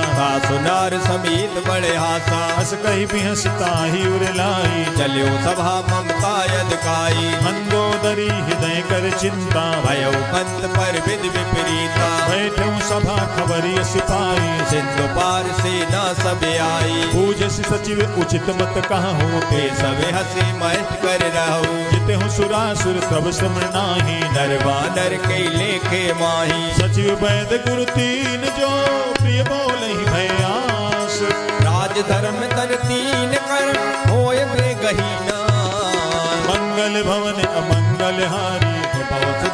सुनार समीत बड़े हासा हस कही बिहसता ही उरलाई चल्यो सभा ममता यदकाई मंदोदरी हृदय कर चिंता भयो कंत पर विधि विपरीता बैठूं सभा खबरिय सिपाही सिंधु पार सेना सब आई पूजस सचिव उचित मत कहूँ ते सवे हसी मस्त कर रहू जिते हूँ सुरासुर तब समर नाही नर बानर के लेखे माही सचिव वैद गुरु तीन जो प्रिय बोलहि भयास राज धर्म तर तीन कर होय बेगहीना मंगल भवन अमंगल हारी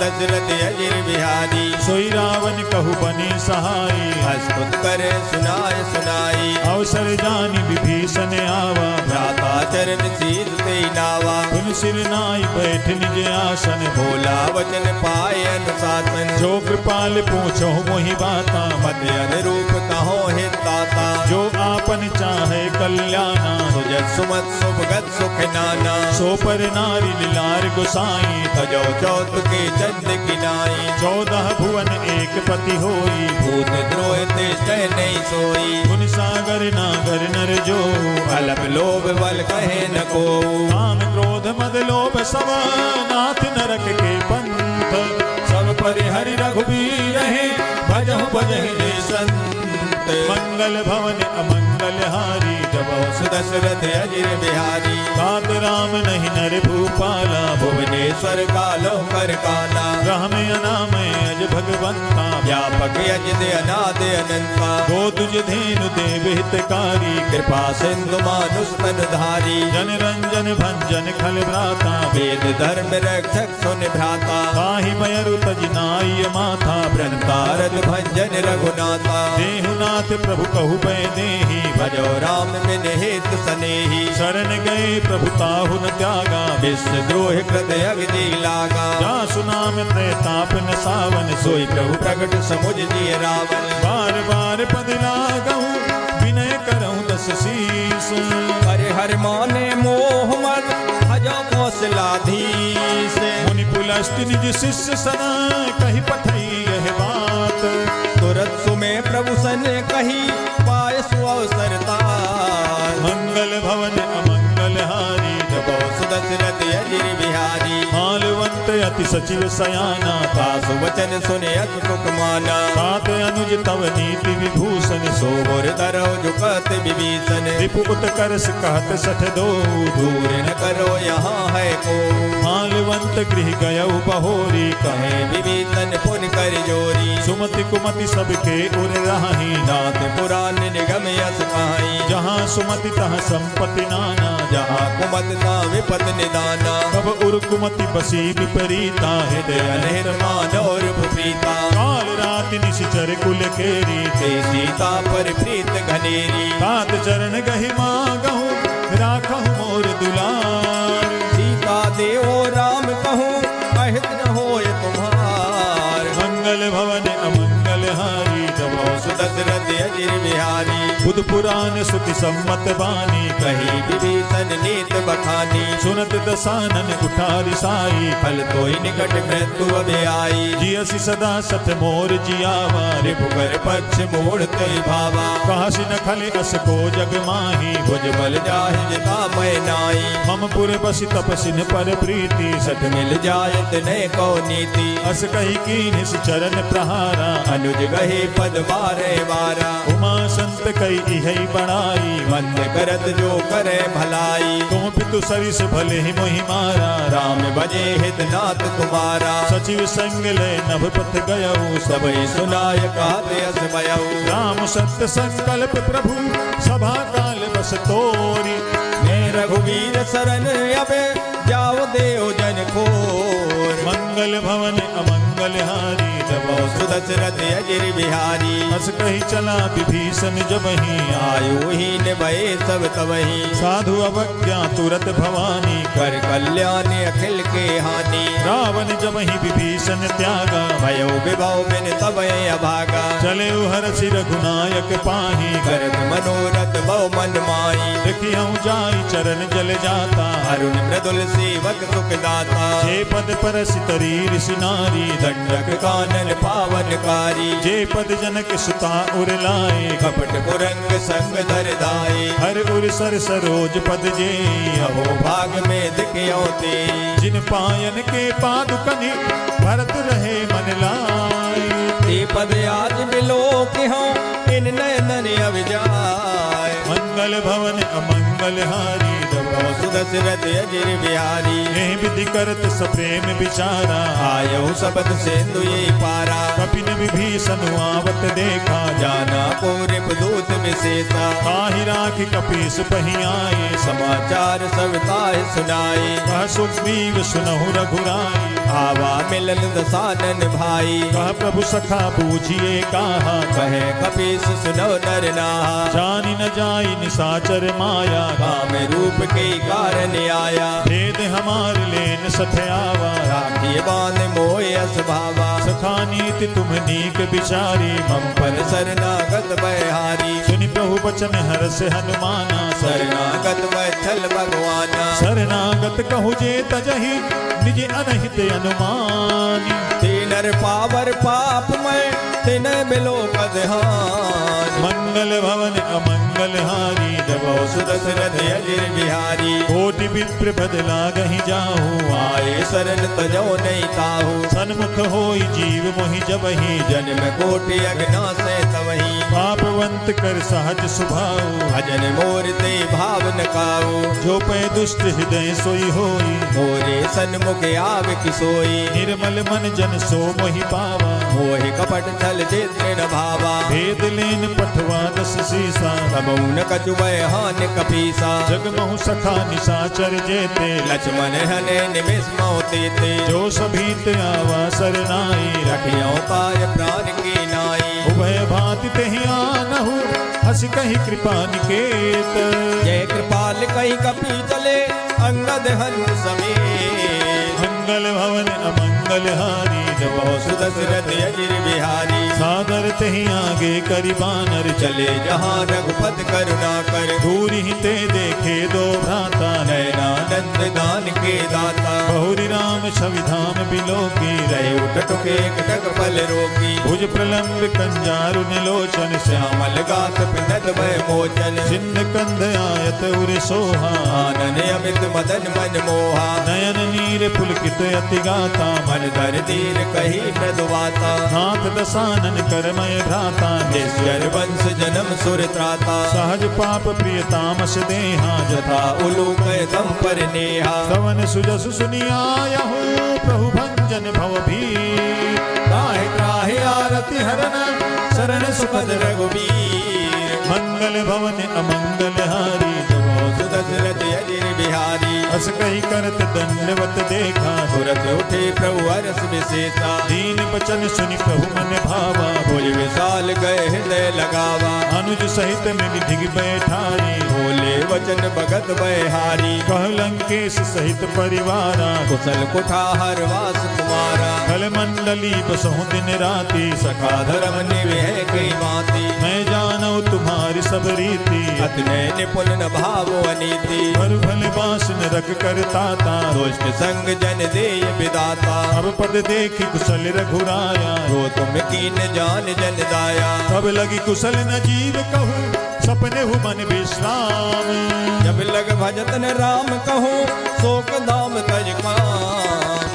दशरथ अजिर बिहारी सोई रावण कहु बनी सहाई हस्तुत करे सुनाय सुनाई अवसर जानी विभीषण आवा भ्राता चरण शील ते नावा पुन सिर नाई बैठ निज आसन भोला वचन पाए अनुशासन जो कृपाल पूछो मोहि बाता मत अनुरूप कहो हित दाता जो आपन चाहे कल्याणा सुजत सुमत सुभगत सुख नाना सो पर नारी लार गोसाई तजो चौथ के चंद किनाई 14 भुवन एक पति होई भूत द्रोह तिष्ठ नहीं सोई गुण सागर नागर नर जो अलप लोभ बल कहे न को काम क्रोध मद लोभ सब नाथ नरक के पंथ सब परिहरि रघुबीर है भजहु भजहि संत मंगल भवन अमंगल हारी जबो सुदशरथ अजिर बिहारी तात राम नहीं नर भूपाला भुवनेश्वर कालो कर काला राम अनाम अज भगवंता व्यापक यजद अनाद अनंता गो तुझ धेनु देव हितकारी कृपा सिंधु मानुष तन धारी जन रंजन भंजन खल भ्राता वेद धर्म रक्षक सुन भ्राता ताहि मयरु तज नाई माथा भ्रंतारद भंजन रघुनाथा देहुनाथ प्रभु कहु पै देहि भजो राम बिन हेत सनेही शरण गए प्रभु ताहु न त्यागा विश्व द्रोह कृत अगदी लागा जासु नाम त्रैताप न सावन सोई प्रभु प्रकट समुझ जिय रावण बार बार पद लागहु विनय करहु दस शीस अगस्त्य निज शिष्य सन कही पठई यह बात। तुरत सुमे प्रभु सन कही पाय सुअवसर तार। मंगल भवन अमंगल हारी जबो सुदशरथ अजिर बिहारी। मालवंत अति सचिव सयाना तासु वचन सुने अति सुख माना। तात अनुज तव नीति विभूषण सो मोर धरो झुकत विभीषण। रिपु उत्कर्ष कहत सठ दो दूर न करो यहाँ है को। मालवंत गृह गयउ बहोरी कहे कहे विभीषण पुन कर जोरी। सुमति कुमति सबके उर राही नाथ पुराण निगम यस कहाई। जहाँ सुमति तहाँ संपत्ति नाना जहाँ कुमत ता विपत निदाना। तब उर कुमति बसी विपरीता हृदय अनहित मान और प्रीता। काल राति निशिचर कुल केरी ते सीता पर प्रीत घनेरी। तात चरण गहि मागहु राखहु मोर दुलार। सीता देवो राम कहूँ अहित न होय तुम्हार। मंगल भवन अमंगल हारी जबो सुदशरथ अजिर बिहारी। बुध पुराण सुति सम्मत बानी कही विभीषण नीत बखानी। सुनत दसानन उठारी साई फल तोहि निकट मृत्यु अभे आई। जियसि सदा सठ मोर जियावा रिपुकर पक्ष मोड़ तोहि भावा। काशी न खले अस को जग माही भुज बल जाहि जिता मैं नाई। मम पुर बसि तपसिन पर प्रीति सठ मिल जायत न को नीति। अस कही कीन चरण प्रहारा अनुज गहे पद बारे बारा। उमा संत कई इहै बड़ाई वंद करत जो करे भलाई। तुम पितु सरिस भले ही मोहि मारा राम बजे हित नाथ तुम्हारा। सचिव संग ले नभ पथ गयऊ सबई सुनाय कहते अस भयऊ। राम सत्य संकल्प प्रभु सभा काल बस तोरी मैं रघुवीर शरण अबे जाओ देव जन खोर। मंगल भवन अमंगल हारी जबो सुदशरथ अजिर बिहारी। हस कही चला विभीषण जबहि आयु हीन भये सब तबहि। साधु अवज्ञा तुरत भवानी कर कल्याण अखिल के हानि। रावण जबहि विभीषण त्यागा भयो विभव बिन तब अभागा। चले हरसि रघुनायक पाही करत मनोरथ बहु मन माई। देखियऊ जाई चरण जल जाता अरुण मृदुल सेवक सुख दाता। जे पद परसि तरी ऋषि नारी दंडक कानन पावनकारी। जे पद जनक सुता उर लाए कपट कुरंग संग धर दाए। हर उर सर सरोज पद जे अहो भाग में दिखियो ते। जिन पायन के पादुकनि भरत रहे मन लाए। ते पद आज मिलो कि हो इन नयन अविजाय। मंगल भवन अमंगल हारी जबो सुदशरथ अजिर बिहारी। एहि विधि करत सप्रेम विचारा आयो सबद सिंधु ये पारा। कपिन विभीषण आवत देखा जाना पूरिप दूत विशेषा। ताहि राखि कपीस पहि आए समाचार सब ताहि सुनाई। कह सुग्रीव सुनहु रघुराई आवा मिलन दसानन भाई। कह प्रभु सखा बूझिए कहा कहे कपीस सुनो नर नाहा। जानि न जाई निसाचर माया काम रूप के कारण आया। भेद हमार लेन सठ आवा राखी बांध मोय अस भावा। सखा नीति तुम नीक बिचारी हम पर शरणागत बहारी। सुनि प्रभु बचन हरस हनुमाना शरणागत वैठल भगवाना। शरणागत कहु जे तजहि निज अनहित अनुमानी। ते नर पावर पाप में तिन मिलो कदहान। मंगल भवन अमंगल हारी जबो सुदशरथ अजिर बिहारी। कोटि विप्र बदला गहि जाहू आए शरण तजो नहीं ताहू। सन्मुख होई जीव मोहि जबहि जन्म कोटि अग्ना से तवही। पापवंत कर सहज सुभाऊ भजन मोर ते भाव न काऊ। जो पै दुष्ट हृदय सोई होई मोरे सन्मुख आव किसोई। निर्मल मन जन सो मोहि पावा मोहि कपट छल चित्र न भावा। भेद लेन पठवा दस सीसा तबउन कछु हान कपीसा। जगमहु सखा निसाचर जेते लक्ष्मण हने निमिष मोते ते। जो सभीत आवा सरनाई रखियो पाय प्राण की नाई। उभय भांति तेहि आनहु हसि कहि कृपा निकेत। जय कृपाल कहीं कपी चले अंगद हन समेत। मंगल भवन अमंगल हारी जपो सुदशरथ अजिर बिहारी सादर तहि आगे करि बानर चले जहाँ रघुपत करुणा कर दूर ही ते देखे दो भ्राता नयनानंद दान के दाता बहुरी राम छविधाम बिलोकी रहे उठट के कटक पल रोकी भुज प्रलंब कंजारुन लोचन श्यामल गात पिनत भय मोचन सिंध कंध आयत उर सोहा आनन अमित मदन मन मोहा नयन नीर पुलकित अति गाता मन धर धीर कही मृदुवाता नाथ दसानन करमय भ्राता ईश्वर वंश जन्म सुर त्राता सहज पाप प्रिय तामस देहा जथा उलूक दम पर नेहा सवन सुजस सुनियायहु प्रभु भंजन भव भी ताहि त्राहि आरति हरन शरण सुपद रघुबीर मंगल भवन अमंगल हारी सुदशरथ अजिर बिहारी अस कही करत दंडवत देखा तुरत उठे प्रभु हरस विशेषा दीन बचन सुनि प्रभु मन भावा भुज विशाल गए हृदय लगावा अनुज सहित मिल धिग बैठारी बोले वचन भगत बहारी कह लंकेश सहित परिवारा कुशल कुठार वास तुम्हारा कल मंडली बसहु दिन राति सखा धर्म निवेह कई माती मैं जानू तुम्हारी सब रीति अतनय निपुण न भावो अनीति पर भले बास न रख कर ताता दुष्ट संग जन देय विदाता अब पद देखी कुशल रघुराया जो तुम कीन जान जन दाया तब लगी कुशल न जीव कहूँ सपने हु मन विश्राम जब लग भजत न राम कहूँ शोक धाम तज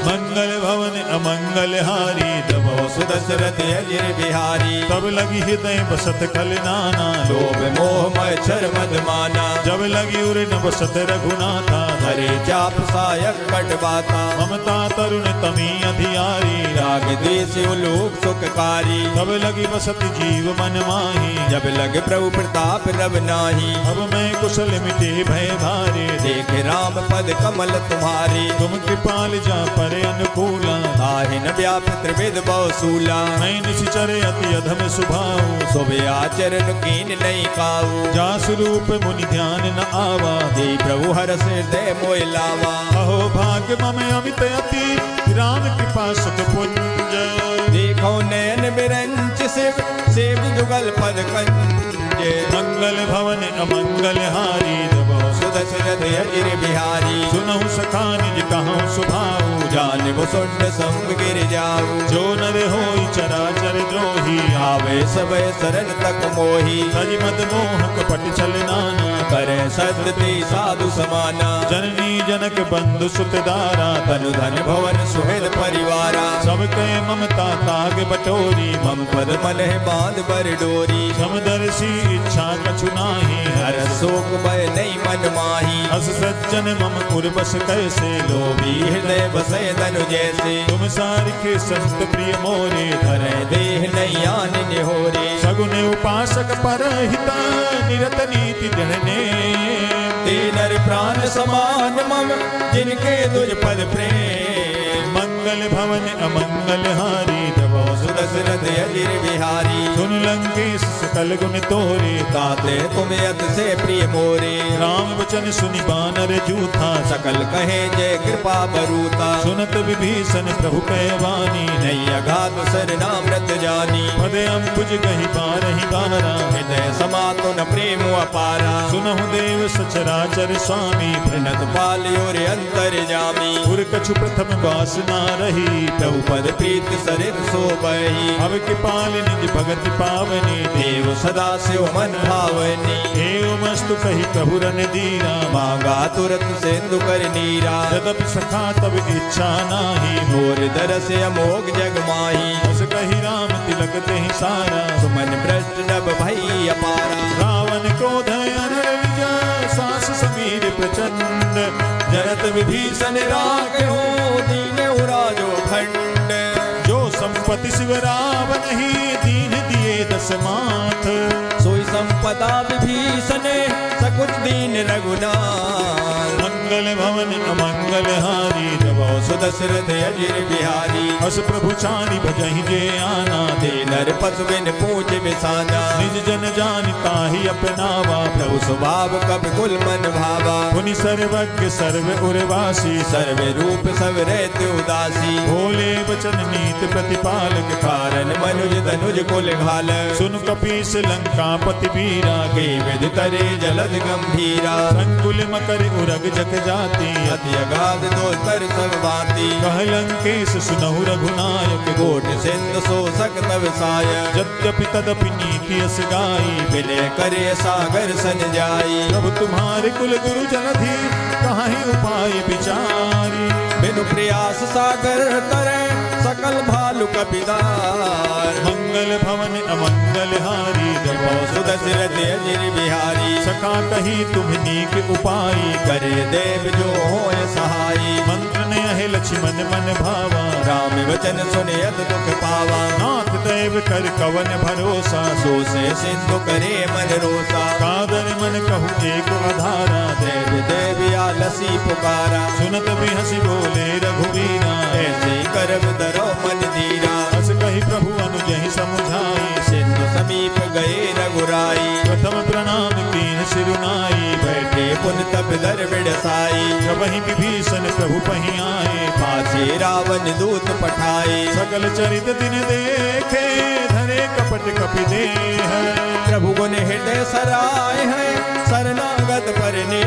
मंगल भवन अमंगल हारी दबो सुदशरथ अजिर बिहारी तब लगी हृदय बसत खल नाना लोभ मोह मच्छर मद माना जब लगी उर न बसत रघुनाथा हरे चाप सायक कटबाता ममता तरुण तमी अधियारी राग देश उलोक सुखकारी तब लगी बसत जीव मन माही जब लग प्रभु प्रताप रव नाही अब मैं कुशल मिटे भय भारे देख राम पद कमल तुम्हारी तुम कृपाल जा पर अनुकूला ताहि न व्याप त्रिविध बहुसूला मैं निश्चर अति अधम सुभाऊ सोभे आचरण कीन नहीं काऊ जा स्वरूप मुनि ध्यान न आवा दे प्रभु हरस हृदय मोय लावा अहो भाग्य मम अमित अति राम कृपा सुख पुंज देखो नयन बिरंच शिव सेव जुगल पद कंज मंगल भवन अमंगल हारी दबो सुदशरथ अजिर बिहारी सुनहु सखा निज कहूँ सुभाऊ जान मुसुंड संग गिर जाऊ जो नर होई चराचर द्रोही आवे सब शरण तक मोही तज मद मोह कपट छल नाना करे सदति साधु समाना जननी जनक बंधु सुत दारा तनु धन भवन सुहृद परिवारा सब के ममता ताग बटोरी मम पद मन है बांध बर डोरी समदर्शी इच्छा कछु नाही हर शोक भय नहीं मन माही अस सज्जन मम पुर बस कैसे लोभी हृदय बसे धनु जैसे तुम सारिखे संत प्रिय मोरे धरे देह नहीं आन निहोरे सगुन उपासक पर हिता निरत नीति जड़ने ते नर प्राण समान मम जिनके तुझ पद प्रेम मंगल भवन अमंगल हारी दबो सुदशरथ अजिर बिहारी सुन लंकेश सकल गुण तोरे ताते तुम अत से प्रिय मोरे राम वचन सुनि बानर जूथा सकल कहे जय कृपा बरूता सुनत विभीषण प्रभु कहवानी नहीं अगाध सर नामृत जानी पदे अम्बुज गही बारहि बारा हृदय समातो न प्रेम अपारा सुनहु देव सचराचर स्वामी प्रणत पालियो रे अंतर जामी पुर कछु प्रथम वासना रही प्रभु पद प्रीत सरित सो बही अब कृपाल निज भगति पावनी देव सदा शिव मन भावनी एव मस्तु कही प्रभु रन दीरा मांगा तुरत सिंधु कर नीरा यद्यपि सखा तब इच्छा नाही मोर दरस अमोघ जग माही बस कही राम तिलक तेहि सारा सुमन भ्रष्ट नभ भई अपारा रावण क्रोध अनर विजय सास समीर प्रचंड जरत विभीषण राग हो दीन उराजो खंड जो संपत्ति शिव रावण ही दीन दिए दस माथ सोई संपदा विभीषण सकुच दीन रघुनाथ मंगल मंगल भवन अमंगल हारी जब सुदशरथ अजिर बिहारी अस प्रभु चारि भजहि जे आना ते नर पशु बिन पूज बिसाना निज जन जानि ताहि अपनावा प्रभु स्वभाव कब कुल मन भावा मुनि सर्वज्ञ सर्व उर्वासी सर्वे रूप सब रहते उदासी भोले बचन नीत प्रतिपालक कारण मनुज तनुज कुल घाल सुन कपीस लंका पति वीरा के विद तरे जलद गंभीरा संकुल मकर उरग जग जाती अति अगाध दो तर सब बाती कह लंकेश सुनहु रघुनायक कोट सिंधु सो सकत साय यद्यपि तदपि नीति अस गाई विनय करे सागर सन जाई प्रभु तुम्हारे कुल गुरु जलधि कहीं उपाय विचारी बिनु प्रयास सागर तरे सकल भालु कपिदार मंगल भवन अमंगल हारी जब सुदशरथ अजिर बिहारी सखा कही तुम नीक उपाय करे देव जो होय सहाई मंत्र ने अहे लक्ष्मण मन भावा राम वचन सुने अत दुख पावा नाथ देव कर कवन भरोसा सो से सिंधु करे मन रोसा कादर मन कहु एक आधारा देव देविया लसी पुकारा सुनत भी हंसी बोले रघुवीरा ऐसे करब दरो मन धीरा हस कही प्रभु अनुजहि समुझाई सिंधु समीप गए रघुराई प्रथम प्रणाम कीन सिरुनाई बैठे पुन तप दर बिड़साई जब ही विभीषण प्रभु पही आए पाछे रावण दूत पठाए सकल चरित दिन देखे धरे कपट कपि देह प्रभु गुण हृदय सराय है शरणागत परने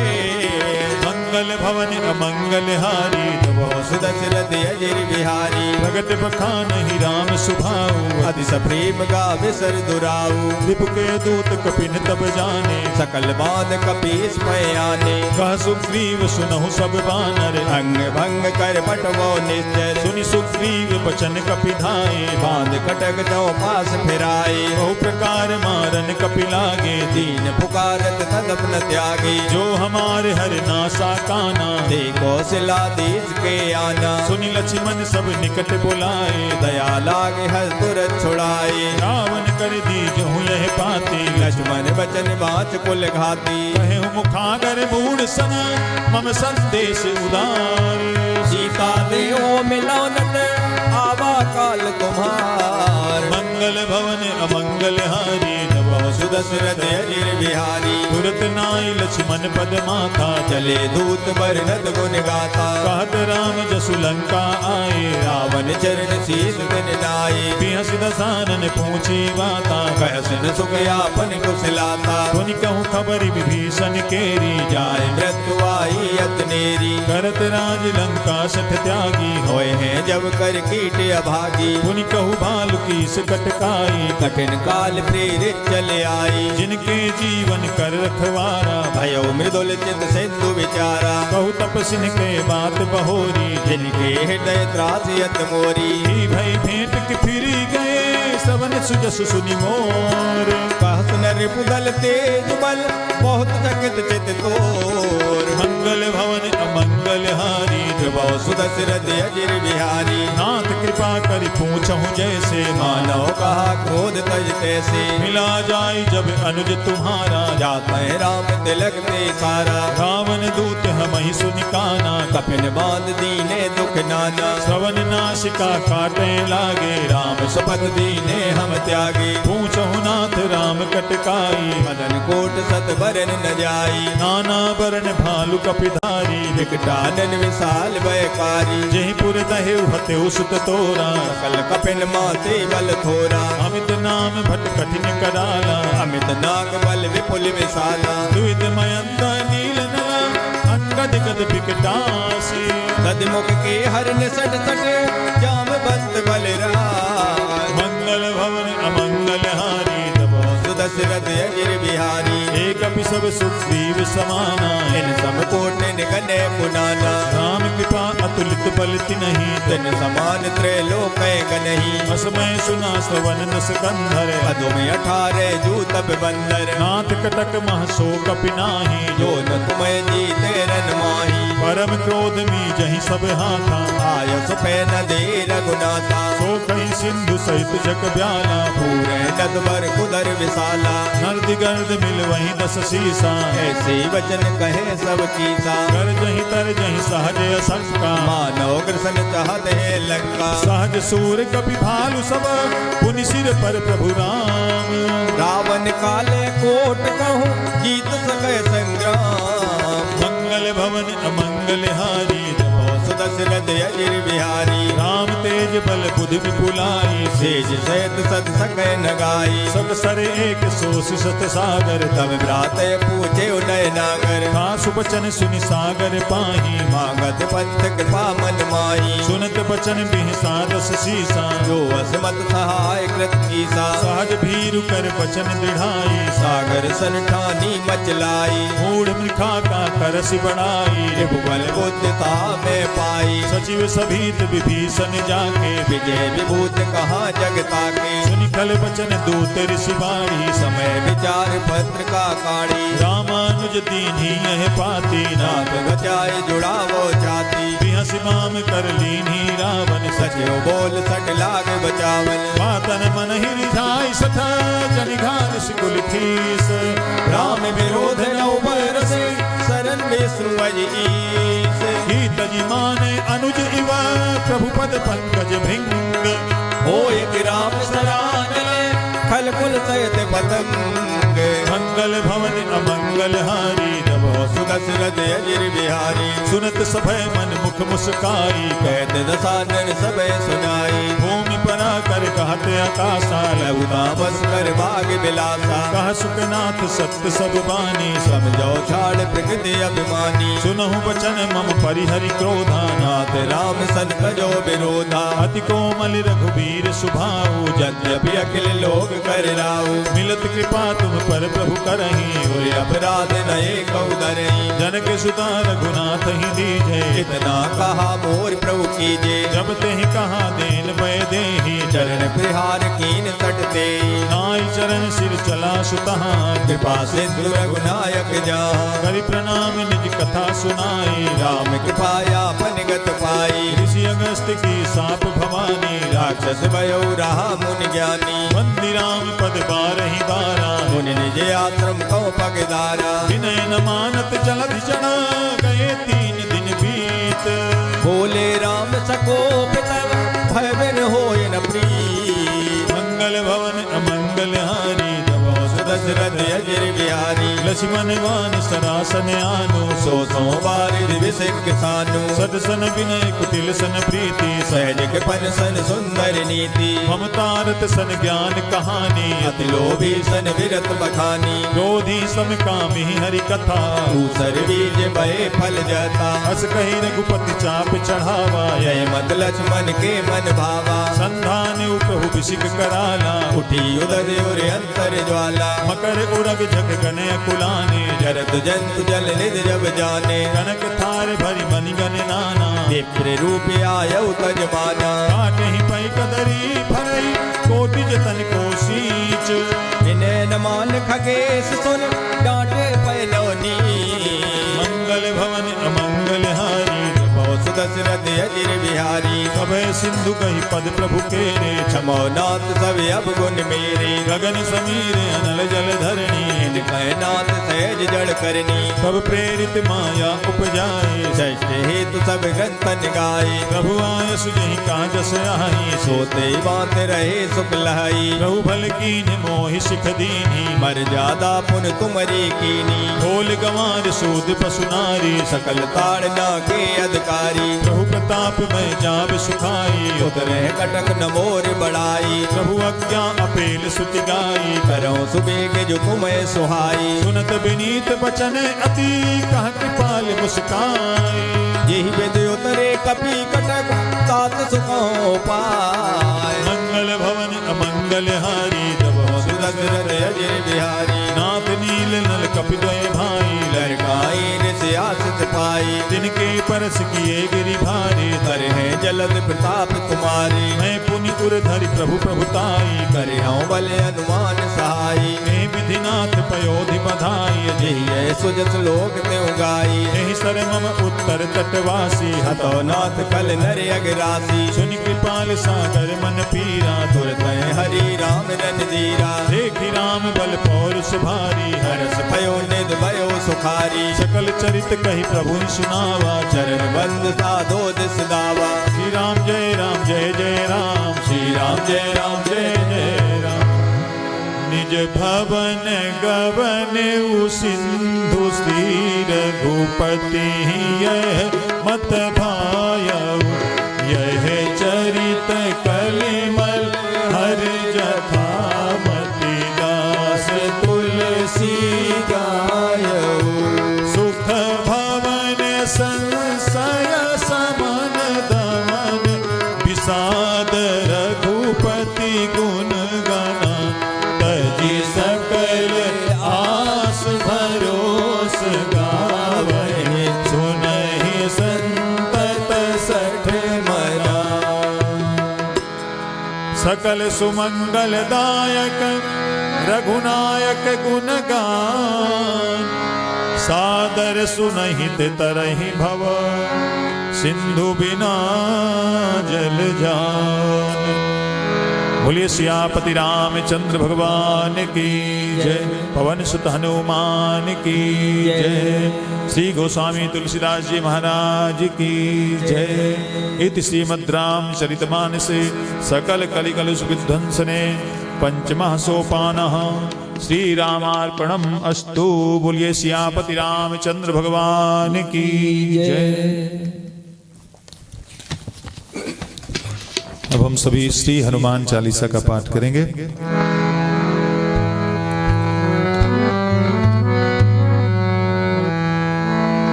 मंगल भवन अमंगल हारी जब सुदशरथ अजिर बिहारी भगत बखानहि राम सुभाऊ अति सप्रेम गावे सर दुराऊ रिपु के दूत कपिन तब जाने सकल बान कपीस आने कह सुग्रीव सुनहु सब बानर अंग भंग कर पटवो निश्चर सुनि सुग्रीव बचन कपि धाये बांध कटक दो पास फिराए बहु प्रकार मारन कपि लागे दीन पुकारत तदप न त्यागे जो हमारे हर नासा काना देखो सिलादीज के आना सुनि लक्ष्मण सब निकट बुलाए दया लागे हर तुरंत छुड़ाए रावण कर दीजहु यह पाती लक्ष्मण बचन बाच कुल घाती कहे मुखागर मूढ़ सन मम संदेश उदारी सीता देओ मिलौनत आवा काल तुम्हार मंगल भवन अमंगल हारी जब सुदशरथ अजिर बिहारी तुरत नाई लक्ष्मण पद माथा चले दूत बरनत गुण गाथा कहत राम जसु लंका आए रावण चरण शीस दिन लाए बिहस दसानन पूछी बाता कहसन सुख यापन कुशलाता सुनि कहूँ खबर विभीषण केरी जाय मृत्यु आई अतनेरी करत राज लंका सठ त्यागी होए हैं जब कर कीट अभागी सुनि कहूँ भालु की कटकाई कठिन काल प्रेरित चले आई जिनके जीवन कर रखवारा भयो मृदुल चित सिंधु विचारा कहु तपसिन के बात बहोरी जिनके हृदय त्रासियत मोरी ही भई भेंट के फिरी गए सवन सुजस सुनि मोर कहत नर पुदल तेज बल बहुत चकित चित तोर मंगल भवन अमंगल हारी कृपा सुदशरथ अजिर बिहारी नाथ कृपा करि पूछहु जैसे मानव कहा क्रोध तज तैसे मिला जाय जब अनुज तुम्हारा जात है राम तिलक ते सारा रावण दूत हमहि सुनि काना कपिन बांध दीने दुख नाना श्रवण नासिका काटे लागे राम शपथ दीने हम त्यागे पूछहु नाथ राम कटकाई मदन कोट सत बरन न जाई नाना बरन भालु कपिधारी विकटानन विशाल भयकारी जहि पुर दहेउ हतेउ सुत तोरा सकल कपिन माते बल थोरा अमित नाम भट कठिन कराला अमित नाग बल विपुल विशाला द्विध मयंत नील नला अंगद गद विकटासी तदमुख के हर निसट सट जाम बंद बलराज मंगल भवन अमंगल हारी तब सुदशरथ अजिर बिहारी एक अपि सब सुग्रीव समाना इन सब कोट निगने पुनाना राम कृपा अतुलित बल तिनहि तन समान त्रैलोक गनहि असमय सुना श्रवण न सकंधर पदों में 18 जूतब बंदर नाथ कटक मह सो कपि नाही जो न तुम्हें जीते रन माही परम क्रोध मी जहि सब हाथा आय सुपे न दे रघुनाथा सो कहि सिंधु सहित जग ब्याला पूरे नदवर कुदर विशाला नर्द गर्द मिल वहीं दस सीसा ऐसे वचन कहे सब कीसा कर जहीं तर जहीं सहज असंका मानव ग्रसन चाहत है लंका सहज सूर कपि भालु सब पुनि सिर पर प्रभु राम रावण काले कोट कहूँ जीत सके संग्राम मंगल भवन अमंगल हारी दशरथ अजिर बिहारी राम तेज बल बुद्धि विपुलाई शेष सहित सत सके नगाई सब सर एक सोस सत सागर तब भ्रात पूछे उदय नागर कासु बचन सुनि सागर पाही मागत पंथ कृपा मन माही सुनत बचन बिहसा दस सीसा जो असमत सहाय कृत कीसा सहज भीरु कर बचन दृढ़ाई सागर सन ठानी मचलाई मूढ़ मृखा का करस बढ़ाई भुवल बुद्धता में पाई सचिव सभीत विभीषण जाके विजय विभूत कहाँ जगता के सुनि कल बचन दूत ऋषि बाणी समय विचार पत्र का काढ़ी रामानुज दीन्ही यह पाती नाथ बचाए जुड़ावो छाती बिहस माम कर लीन्ही रावण सचिव बोल सट लाग बचावन वातन मन ही रिझाई सठ जनि घाल सिकुल खीस राम विरोध नौ बरसे शरण विष्णु ईस ही तजी माने अनुज इव प्रभु पद पंकज भृंग होय कि राम सराने खल कुल सहित पतंग मंगल भवन अमंगल हारी सुदशरथ अजिर बिहारी सुनत सभय मन मुख मुस्काई कहत दसानन सबे सुनाई भूमि परा कर कहत आकाशा लघुता बस कर भाग बिलासा कह सुखनाथ सत्य सब बानी समझो छाड़ प्रकृति अभिमानी सुनहु बचन मम परिहरि क्रोधा नाथ राम सन तजो विरोधा अति कोमल रघुबीर सुभाऊ यद्यपि अखिल लोग कर राऊ मिलत कृपा तुम पर प्रभु करही कोई अपराध नए कौदरई जनक सुता रघुनाथ ही दीजे इतना कहा मोर प्रभु कीजे जब ते ही कहा देन भय देही चरण प्रहार कीन सटते नाई चरण सिर चला सुतहा कृपा सिंधु रघुनायक जा करि प्रणाम निज कथा सुनाई राम कृपाया पनगत पाई ऋषि अगस्त की साप भवानी राक्षस भयो रहा मुनि ज्ञानी वंदी राम पद बारहि बारा मुनि निज आश्रम को पगदारा विनय न मानत जलधि चढ़ा गए 3 दिन बीत बोले राम सको पितव भय बिन होय न प्रीत मंगल भवन अमंगल हारी दशरथ अजिर बिहारी लक्ष्मण वान सरासन आनु सो बारिद विषिक किसानु सदसन विनय कुटिल सन प्रीति सहज कृपन सन सुंदर नीति ममतारत सन ज्ञान कहानी अति लोभी सन विरत बखानी क्रोधी सम कामी हरि कथा दूसर बीज बहे फल जाता हस कही रघुपति चाप चढ़ावा जय मत लक्ष्मण के मन भावा संधान उपहु विषिक कराला उठी उदर और अंतर ज्वाला मकर उरग जग गने कुलाने जरत जंतु जल निध जब जाने कनक थार भरी मनि गन नाना विप्र रूप आयु तजमाना काटे ही पै कदरी भरई कोटि जतन को सींच इन्हें न मान खगेश सुन डांटे पैलौनी मंगल भवन अमंगल हारी दशरथ अजिर बिहारी सभय सिंधु कही पद प्रभु के रे क्षमो नाथ सब अब गुण मेरे गगन समीर अनल जल धरणी नाथ सहज जड़ करनी सब प्रेरित माया उपजाए षष्ठ हेतु सब ग्रंथन गाये प्रभु आय सुजहि काजस आई सोते बात रहे सुख लहाई प्रभु भल कीन मोहि सिख दीनी मर्यादा पुन तुमरी कीनी ढोल गंवार सूद पशु नारी सकल ताड़ना के अधिकारी प्रभु प्रताप में जाब सुखाई उतरे कटक न मोर बढ़ाई प्रभु आज्ञा अपेल सुति गाई करो सुबेग जो तुम्हें सुहाई सुनत विनीत बचन अति कह कृपाल मुस्काई यही वेद उतरे कपि कटक तात सुखो पाए मंगल भवन अमंगल हारी दशरथ अजिर बिहारी नाथ नील नल कपि द्वय भाई लड़काई सियासत पाई आई। तिनके परस किए गिरि भारी, करे हैं जलद प्रताप तुम्हारी। मैं पुनि उर धरि प्रभु प्रभुताई, करे हूँ बल अनुमान सहाई। मैं विधिनाथ पयोधि बधाई, जय सुजस लोक त्यों गाई। यही सर मम उत्तर तटवासी, हतो नाथ कल नर अगरासी। सुनि कृपाल सागर मन पीरा, तुरत हरि राम रणधीरा। देखि राम बल पौरुष भारी, हरस भयो निध भयो सुखारी। सकल चरित कही प्रभु सुनावा, चरण बंद साधो दिस दावा। श्री राम जय राम, श्री राम जय जय जय राम। निज भवन गवन उ सिंधु श्री रघुपति, यह मत भायउ यह चरित कलिमल हर जथा मति दास तुलसी गायऊ। सुख भवन संशय समन दमन, विषाद रघुपति गुण गण, तजी सकल आस भरोस गावहि, सुनहि संतत सठ मना। सकल सुमंगल दायक रघुनायक गुण गान, सादर सुनहित तरहि भव, सिंधु बिना जल जान। बोलिए सियापति रामचंद्र भगवान की जय, पवन सुत हनुमान की जय, श्री गोस्वामी तुलसीदास जी महाराज की जय। इति श्रीमद् रामचरितमानसे सकल कलिकलुष विध्वंसने पंचमः सोपानः श्री रामार्पणम् अस्तु। बोलिए सियापति रामचंद्र भगवान की जय। अब हम सभी श्री हनुमान चालीसा का पाठ करेंगे।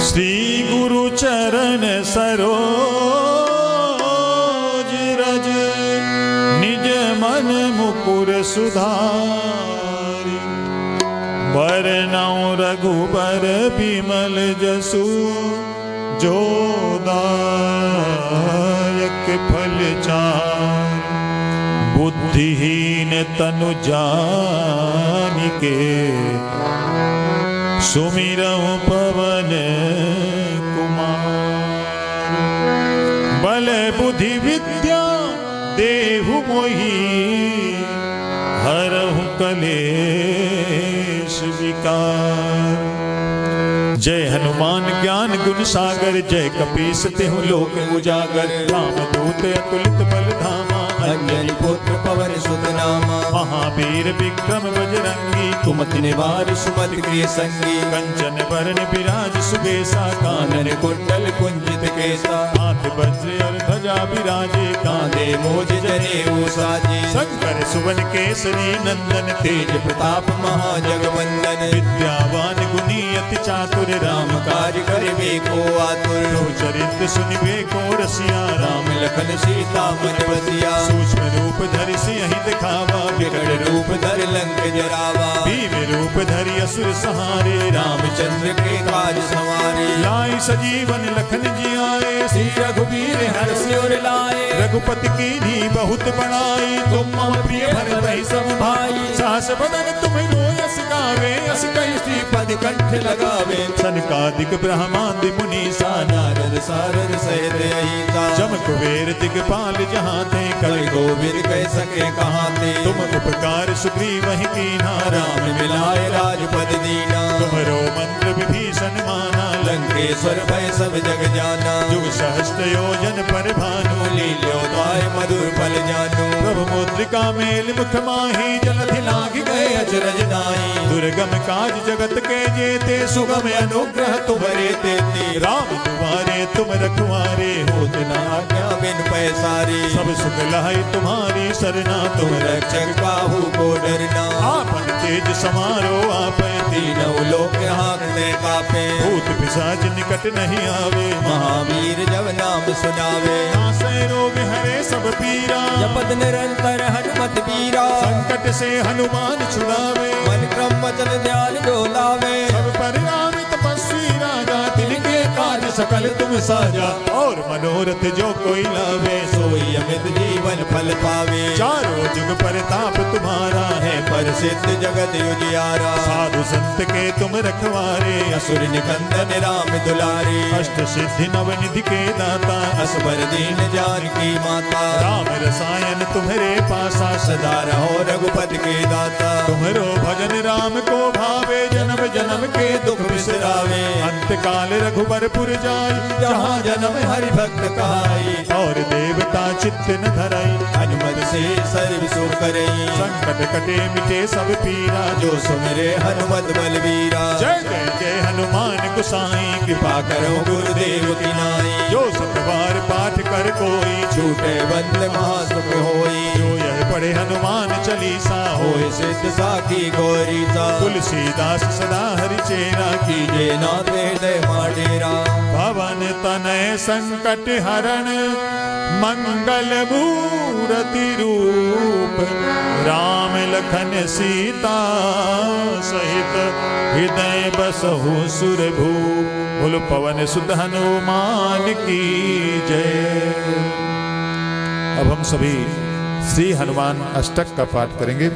श्री गुरु चरण सरोज रज, निज मन मुकुर सुधारि, बरनउँ रघुबर बिमल जसु, जो दायक फल चारि। बुद्धिहीन तनु जानिके, सुमिरऊँ पवन कुमार। बल बुद्धि विद्या देहु मोहि, हरहु कलेश विकार। जय हनुमान ज्ञान गुण सागर, जय कपीस तेहु लोक उजागर। रामदूत अतुलित बल धामा, अंजनी पुत्र पवन सुत नामा। महावीर विक्रम बजरंगी, कुमति निवार सुमति प्रिय संगी। कंचन बरन बिराज सुबेसा, कानन कुंडल कुंजित केसा। हाथ वज्र और ध्वजा बिराजे, कांधे मोज जनेऊ साजे। शंकर सुवन केसरी नंदन, तेज प्रताप महाजगवंदन। विद्यावान गुणी अति चातुर, राम कार्य करिबे को आतुर। चरित्र सुनिबे को रसिया, राम लखन सीता मन बसिया। सूक्ष्म रूप धरि सियहि दिखावा, विकट रूप धर लंक जरावा। भीम रूप धरि असुर सहारे, रामचंद्र के काज सवारे। लाई सजीवन लखन जियाए, श्री रघुबीर हर्षि उर लाए। रघुपति कीन्ही बहुत बड़ाई, तुम मम प्रिय भरत सम भाई। सास बदन तुम रोयस गावे, अस कहि श्रीपद कंठ लगावे। सनकादिक ब्रह्मादि मुनीसा, नारद सारद सहित अहिता। जम कुबेर दिगपाल जहाँ थे, कवि गोविंद कह सके कहाँ थे। तुम उपकार सुग्रीव ही कीन्हा, राम मिलाए राजपद दीना। तुम्हरो मंत्र विभीषण माना, लंकेश्वर भय सब जग जाना। जुग सहस्त्र योजन पर भानु, लील्योताय मधुर फल जानू। प्रभु मुद्रिका मेल मुख माही, जलधि लाग गए अचरज नाई। दुर्गम काज जगत के जेते, सुगम अनुग्रह तुम्हारे तेते। राम दुआरे तुम रखवारे, होत न आज्ञा बिन पैसारे। सब सुख लहाई तुम्हारी सरना, तुम रक्षक काहू को डरना। आपन तेज समारो आप, तीनों लोक हाँकते कापे। भूत पिशाच निकट नहीं आवे। महावीर जब नाम सुनावे, नासै रोग हरे सब पीरा। जपत निरंतर हनुमत बीरा। संकट से हनुमान छुड़ावे, मन क्रम वचन ध्यान जो लावे। सब पर राम तपस्वी राजा, तिनके काज सकल तुम साजा। और मनोरथ जो कोई लावे, सोई अमित जीवन फल पावे। चारों जुग परताप तुम्हारा है, है पर सिद्ध जगत उजियारा। साधु संत के तुम रखवारे। असुर निकंदन राम दुलारे। अष्ट सिद्धि नवनिधि के दाता, असबर दीन जानकी माता। राम रसायन तुम्हारे पासा, सदा रहो रघुपति के दाता। तुम्हारो भजन राम को भावे, जन्म जन्म के दुख बिसरावे। अंत काल रघुबरपुर जाई, जहाँ जन्म हरि भक्त कहाई। और देवता चित्त न धराई। हनुमत से सर्व सुख करई। संकट कटे मिटे सब पीरा, जो सुमिरे हनुमत बलवीरा। जय जय जय हनुमान गोसाई। कृपा करो गुरुदेव की नाई। जो सतबार पाठ कर कोई, छूटे बंद महासुख होई। जो यह पढ़े हनुमान चालीसा, होए सिद्ध साखी गौरी सा। तुलसीदास सदा हरि चेरा। कीजे नाथ हृदय माडेरा। पवन तनय संकट हरण, मंगल मूर्ति रूप। राम लखन सीता सहित, हृदय बसहु सुरभूप। बोलो पवन सुत हनुमान की जय। अब हम सभी श्री हनुमान अष्टक का पाठ करेंगे।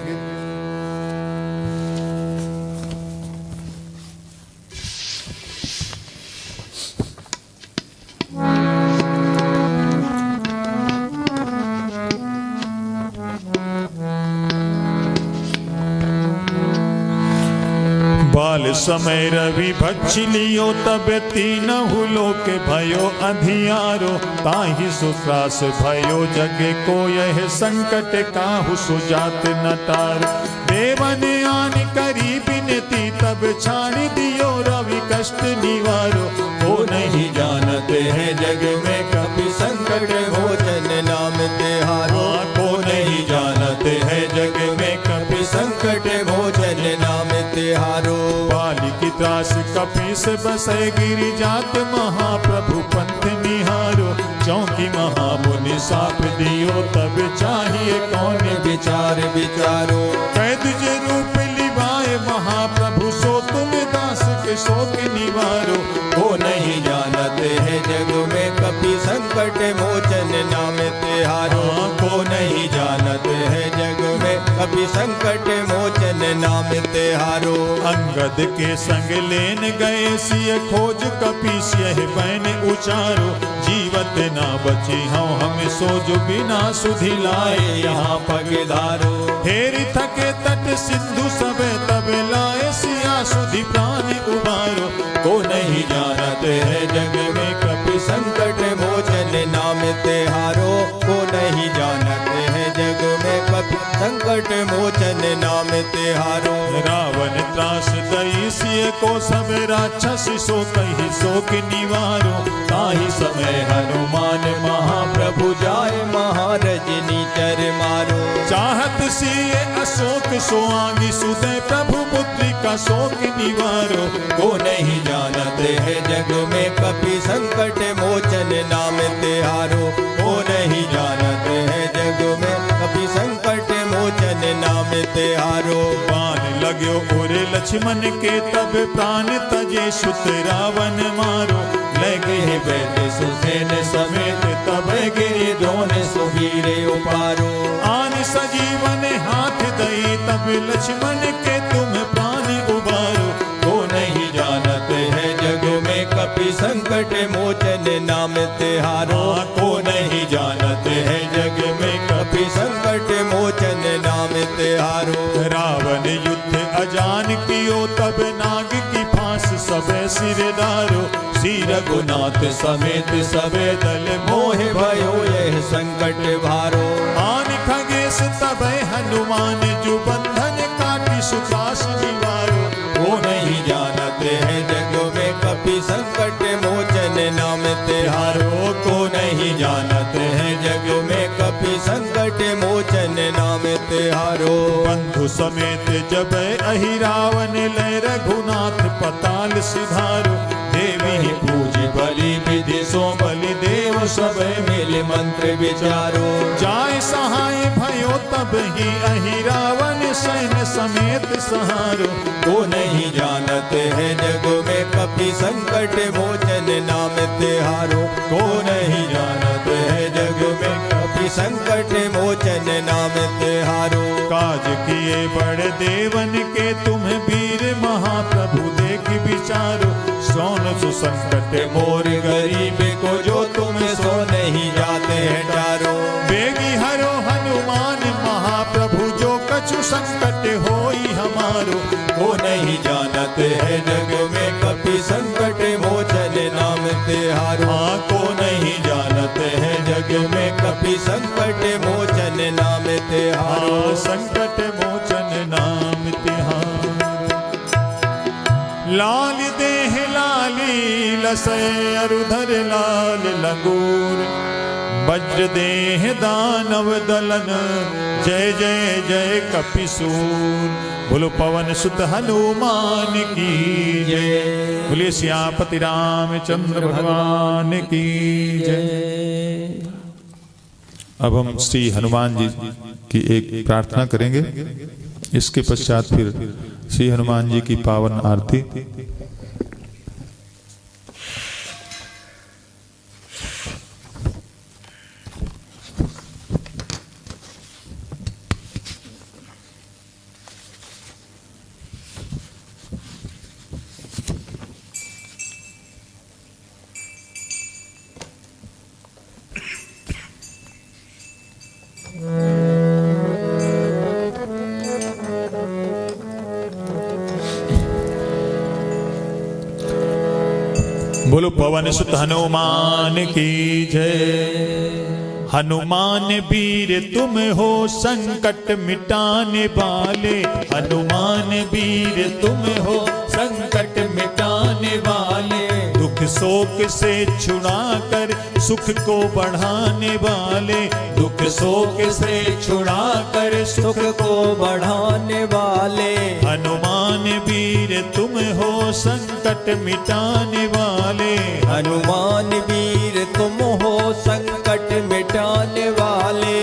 बाल समय रवि भक्ष लियो, तब तीनहु लोक भयो अंधियारो। ताहि सुत्रास भयो जग को, यह संकट काहू सुजात न तार। देवन आन करी बिनती, तब छाड़ दियो रवि कष्ट निवारो। वो नहीं जानते हैं जग में कभी संकट भोजन नाम तिहारो। को नहीं जानते हैं जग में कभी संकट भोजन नाम तिहारो। बाली की त्रास कपि से बसे, गिरि जात महाप्रभु पंथ निहारो। चौकी महामुनि साप दियो, तब चाहिए कौन विचार विचारो। कैद जे रूप लिवाए महाप्रभु, सो तुम दास के शोक निवारो। वो नहीं जानते हैं जग में कभी संकट मोचन नाम तिहारो। को नहीं जानते हैं जग में कभी संकट मोचन नाम तिहारो। अंगद के संग लेन गए, सिय खोज कपीस यह बैन उचारो। जीवत ना बची हम सोज, बिना सुधि लाए यहाँ पगधारो। हेरि थके तट सिंधु सब, तब लाए सिया सुधि प्राण उबारो। को नहीं जानते हैं जग में कभी संकट मोचन नाम तिहारो। को नहीं जानते हैं जग में कभी संकट मोचन नाम तिहारो। रावण त्रास दई सिय को, सब राक्षस सो कही शोक निवारो। ताहि समय हनुमान महाप्रभु जाए, महारजनी चर मारो। चाहत सिय अशोक सोआंगी, सुदय प्रभु पुत्री का शोक निवारो। को नहीं जानते हैं जग में कभी संकट मोचन नाम तिहारो। को नहीं जानते हैं जग में कभी संकट मोचन नाम तिहारो। बाण लाग्यो ओरे लक्ष्मण के, तब प्राण तजे सुत रावण मारो। लगे बैठे सुसेन समेत, तब गिरि द्रोण सुवीर उपारो। आन सजीवन हाथ दई, तब लक्ष्मण के तुम प्राण उबारो। को नहीं जानते हैं जग में कभी संकट मोचन नाम तिहारो। को नहीं जानते हैं जग में कभी संकट मोचन नाम तिहारो। रावण युद्ध अजान कियो, तब नाग की फांस सबे सिरदारो। श्री रघुनाथ समेत सबे दल मोह भयो यह संकट भारो। आन खगेश तबै हनुमान, जो बंधन काटी सुखास निवारो। वो नहीं जानते हैं जग में कभी संकट मोचन नाम तिहारो। को नहीं जानते हैं जग में कभी संकट मोचन नाम तिहारो। बंधु समेत जब अहि रावण, लय रघुनाथ पताल सिधारो। करी पूजी बलि विधि सो बलि देव सब मिल मंत्र विचारो जाय सहाय भयो तब ही अहि रावण सैन्य समेत सहारो को नहीं जानत है जग में कपि संकट मोचन नाम तिहारो को नहीं जानत है जग में कपि संकट मोचन नाम तिहारो काज किए बड़ देवन के तुम वीर महाप्रभु देख विचारो सोन सुसंकट मोर गरीब को जो तुम सो नहीं जाते हैं डारो बेगी हरो हनुमान महाप्रभु जो कछु संकट होई हमारो को नहीं जानत है जग में कपि संकट मोचन नाम तिहारो हाँ को नहीं जानत है जग में कपि संकट मोचन नाम तिहारो संकट मोचन नाम तिहारो लाल देह लाली लसय अरुधर लाल लंगूर वज्र देह दानव दलन जय जय जय कपिसूर बोलो पवन सुत हनुमान की जय बोले सियापति रामचंद्र भगवान की जय। अब हम श्री हनुमान जी की एक प्रार्थना करेंगे, इसके पश्चात फिर श्री हनुमान जी की पावन आरती। बोलो पवन सुत हनुमान की जय। हनुमान वीर तुम हो संकट मिटाने वाले, हनुमान वीर तुम हो संकट मिटाने वाले, दुख शोक से छुड़ा कर सुख को बढ़ाने वाले, दुख शोक से छुड़ा कर सुख को बढ़ाने वाले, हनुमान वीर तुम हो संकट मिटाने वाले, हनुमान वीर तुम हो संकट मिटाने वाले।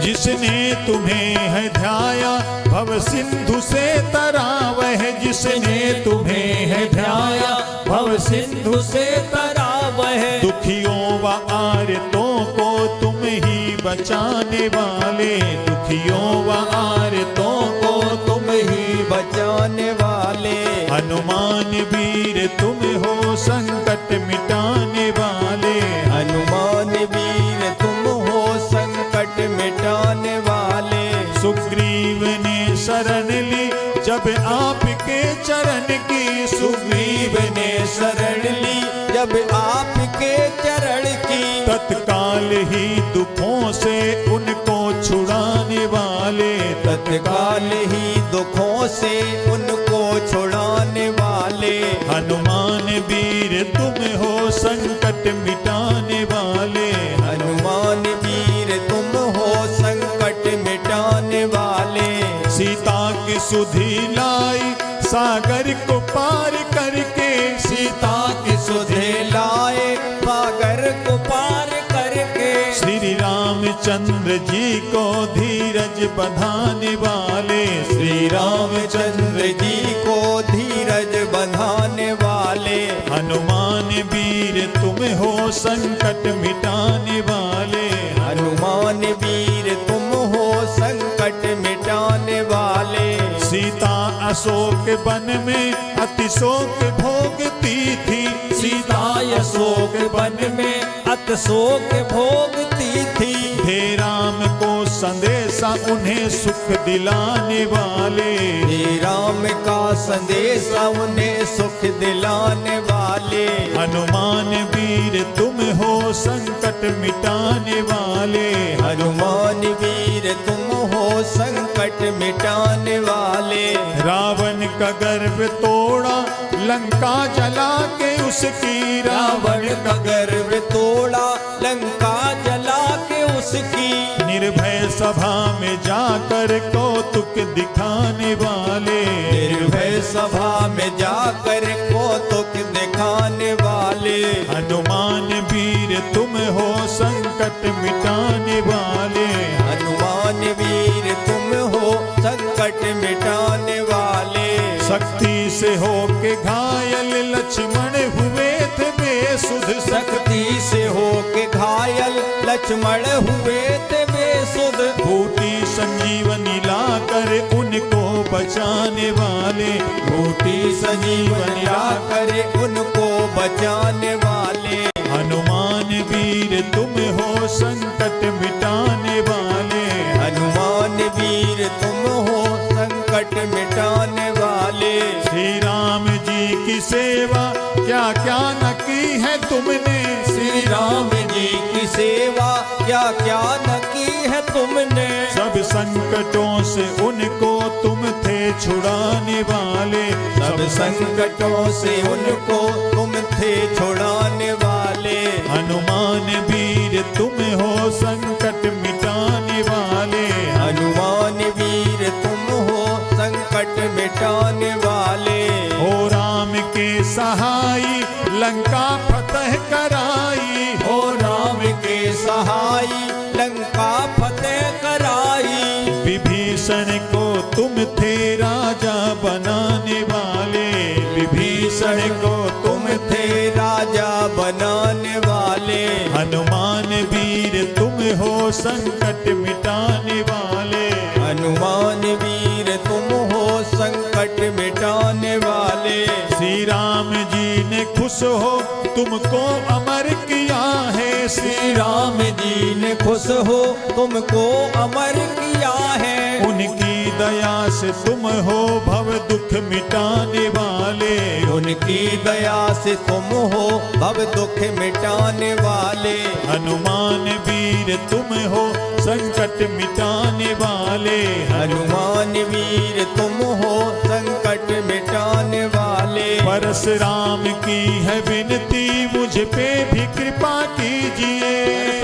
जिसने तुम्हें है ध्याया भव सिंधु से तरा वह, जिसने तुम्हें है ध्याया भव सिंधु से तरा वह, दुखियों व आर्तों को तुम ही बचाने वाले, दुखियों व आर्तों को तुम ही बचाने वाले, हनुमान वीर तुम हो संकट मिटाने वाले, हनुमान वीर तुम हो संकट मिटाने वाले। सुग्रीव ने शरण ली जब आपके चरण की, सुग्रीव ने शरण ली जब आपके चरण की, तत्काल ही दुखों से उनको छुड़ाने वाले, तत्काल ही दुखों से उनको छुड़ाने वाले, हनुमान वीर तुम हो संकट मिटाने वाले, हनुमान वीर तुम हो संकट मिटाने वाले। सीता की सुधि लाई सागर को पार करके, सीता की सुधे लाए सागर को पार करके, श्री रामचंद्र जी को धीरज बंधाने वाले, श्री रामचंद्र जी को धीरज बंधाने वाले, हनुमान वीर तुम हो संकट मिटाने वाले, हनुमान वीर तुम हो संकट मिटाने वाले। सीता अशोक वन में अतिशोक भोगती थी, सीता अशोक वन में अतिशोक भोगती थी, हे राम को संदेशा उन्हें सुख दिलाने वाले, हे राम का संदेशा उन्हें सुख दिलाने वाले, हनुमान वीर तुम हो संकट मिटाने वाले, हनुमान वीर तुम हो संकट मिटाने वाले। रावण का गर्व तोड़ा लंका जला के उसकी, रावण का गर्व तोड़ा लंका जला के उसकी। निर्भय सभा में जाकर कौतुक दिखाने वाले, निर्भय सभा में जाकर कौतुक दिखाने वाले। हनुमान वीर तुम हो संकट मिटाने वाले, हनुमान वीर तुम हो संकट मिटाने वाले। शक्ति से होके घायल लक्ष्मण हुए थे बेसुध, शक्ति से होके घायल लक्ष्मण हुए थे बेसुध। बूटी संजीवनी लाकर उनको बचाने वाले, बूटी संजीवनी लाकर उनको बचाने वाले। हनुमान वीर तुम हो संकट मिटाने वाले, हनुमान वीर तुम हो संकट मिटाने वाले। श्री राम जी की सेवा क्या क्या न की है तुमने, श्री राम जी की सेवा क्या क्या न की है तुमने। सब संकटों से उनको तुम थे छुड़ाने वाले, सब संकटों से उनको तुम थे छुड़ाने वाले। हनुमान वीर तुम हो संकट मिटाने वाले, हनुमान वीर तुम हो संकट मिटाने वाले। हो राम के सहाई लंका फतह कराई, हो राम के सहाई लंका फतेह कराई। विभीषण को तुम थे राजा बनाने वाले, विभीषण को तुम थे राजा बनाने वाले। हनुमान वीर तुम हो संकट मिटाने वाले, हनुमान वीर तुम हो संकट मिटाने वाले। श्री राम जी ने खुश हो तुमको अमर किया है, श्री राम जी ने खुश हो तुमको अमर किया है। उनकी दया से तुम हो भव दुख मिटाने वाले, उनकी दया से तुम हो भव दुख मिटाने वाले। हनुमान वीर तुम हो संकट मिटाने वाले, हनुमान वीर तुम हो संकट मिटाने वाले। परशुराम की है विनती मुझ पे भी कृपा कीजिए,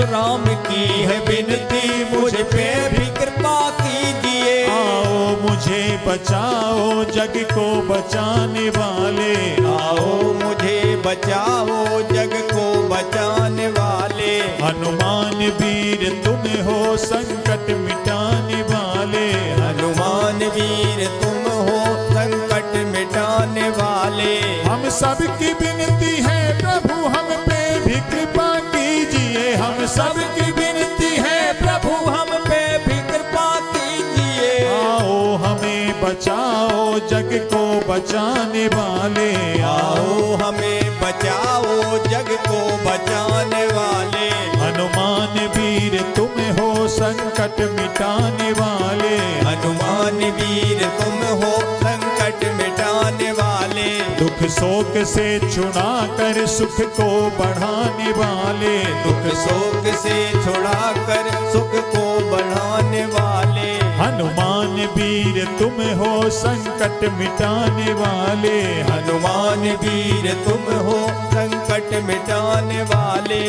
राम की है विनती मुझ पे भी कृपा कीजिए। आओ मुझे बचाओ जग को बचाने वाले, आओ मुझे बचाओ जग को बचाने वाले। हनुमान वीर तुम हो संकट मिटाने वाले, हनुमान वीर तुम हो संकट मिटाने वाले। हम सबकी विनती है प्रभु हम पे भी कृपा कीजिए, हम सबकी विनती है प्रभु हम पे भी कृपा कीजिए। आओ हमें बचाओ जग को बचाने वाले, आओ हमें बचाओ जग को बचाने वाले। हनुमान वीर तुम हो संकट मिटाने वाले, हनुमान वीर तुम हो संकट मिटाने वाले। दुख शोक से छुड़ा कर सुख को बढ़ाने वाले, दुख शोक से छुड़ा कर सुख को बढ़ाने वाले। हनुमान वीर तुम हो संकट मिटाने वाले, हनुमान वीर तुम हो संकट मिटाने वाले।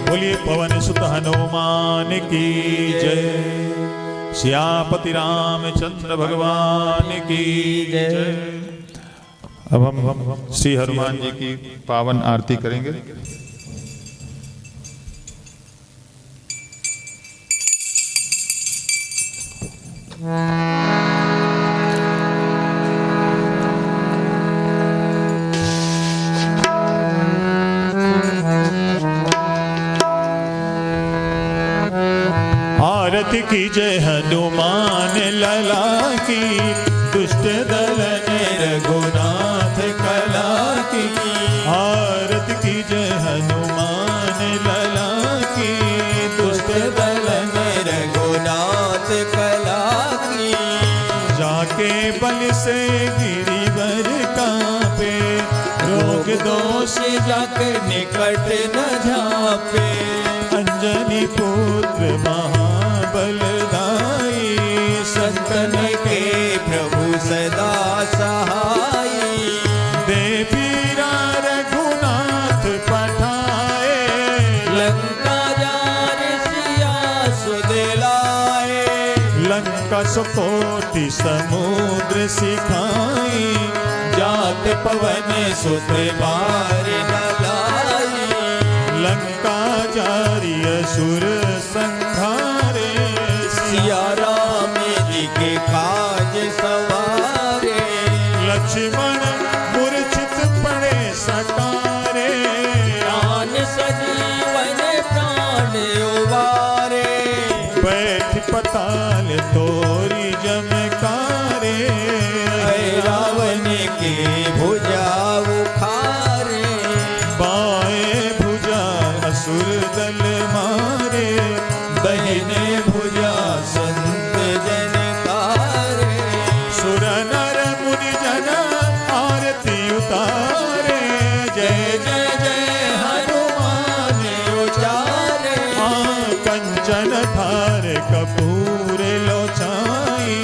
बोलिए पवन सुत हनुमान की जय, सियापति रामचंद्र भगवान की जय। अब हम श्री हनुमान जी की पावन आरती करेंगे। आरती की जय हनुमान लला की, दुष्ट दल ने रघुनाथ कला की। आरती की जय हनुमान लला की, दुष्ट दल ने रघुनाथ कला की। जाके बल से गिरिवर कांपे, रोग दोष जाके निकट न झापे। अंजनी पुत्र महाबलदाई, संतन के प्रभु सदा सहाई। देवीरा रघुनाथ पठाए, लंका आरती समुद्र सिखाई, जात पवन सुत बार न लाई, लंका जारी असुर संहारे, सिया राम जी के काज सवारे, लक्ष्मण मूर्छित पड़े सकारे, प्राण सजीवन प्राण उबारे, बैठ पताल तोरी जमकारे, रावण के भुजा उखारे, बाएं भुजा असुर दल मारे, दाहिने भुजा संत जनकारे, सुर नर मुनि जन आरती उतारे, जय जय जय हनुमान उचारे, कंचन थार कपूर लोचाई,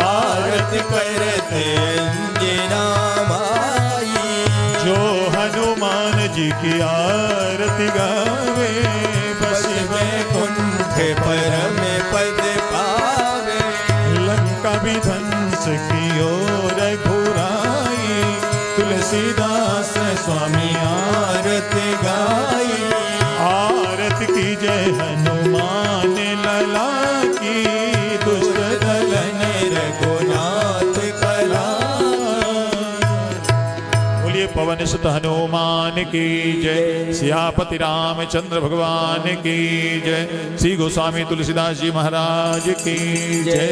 आरत करते अंजना माई, जो हनुमान जी की आरती गावे, बस वैकुंठ परम पद पावे, लंका भी ध्वंस की ओर घुराई, तुलसीदास स्वामी आरत गाई, आरत की जय हनुमान लला की, दुष्ट दलन रघुनाथ कला। बोलिए पवन सुत हनुमान की जय, सियापति रामचंद्र भगवान की जय, श्री गोस्वामी तुलसीदास जी महाराज की जय।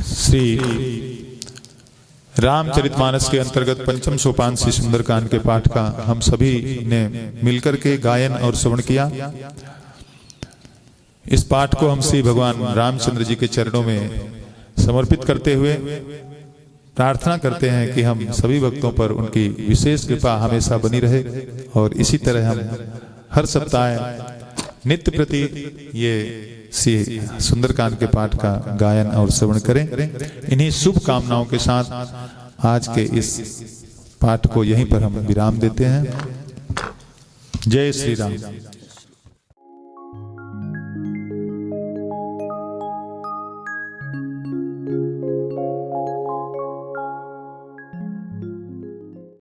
श्री रामचरितमानस के अंतर्गत पंचम सोपान श्री सुंदरकांड के पाठ का हम सभी ने मिलकर के गायन और श्रवण किया। इस पाठ को हम श्री भगवान रामचंद्र जी के चरणों में समर्पित करते हुए प्रार्थना करते हैं कि हम सभी भक्तों पर उनकी विशेष कृपा हमेशा बनी रहे, और इसी तरह हम हर सप्ताह नित्य प्रति ये श्री सुंदरकांड के पाठ का गायन और श्रवण करें। इन्हीं शुभ कामनाओं के साथ आज के इस पाठ को यहीं पर हम विराम देते हैं। जय श्री राम।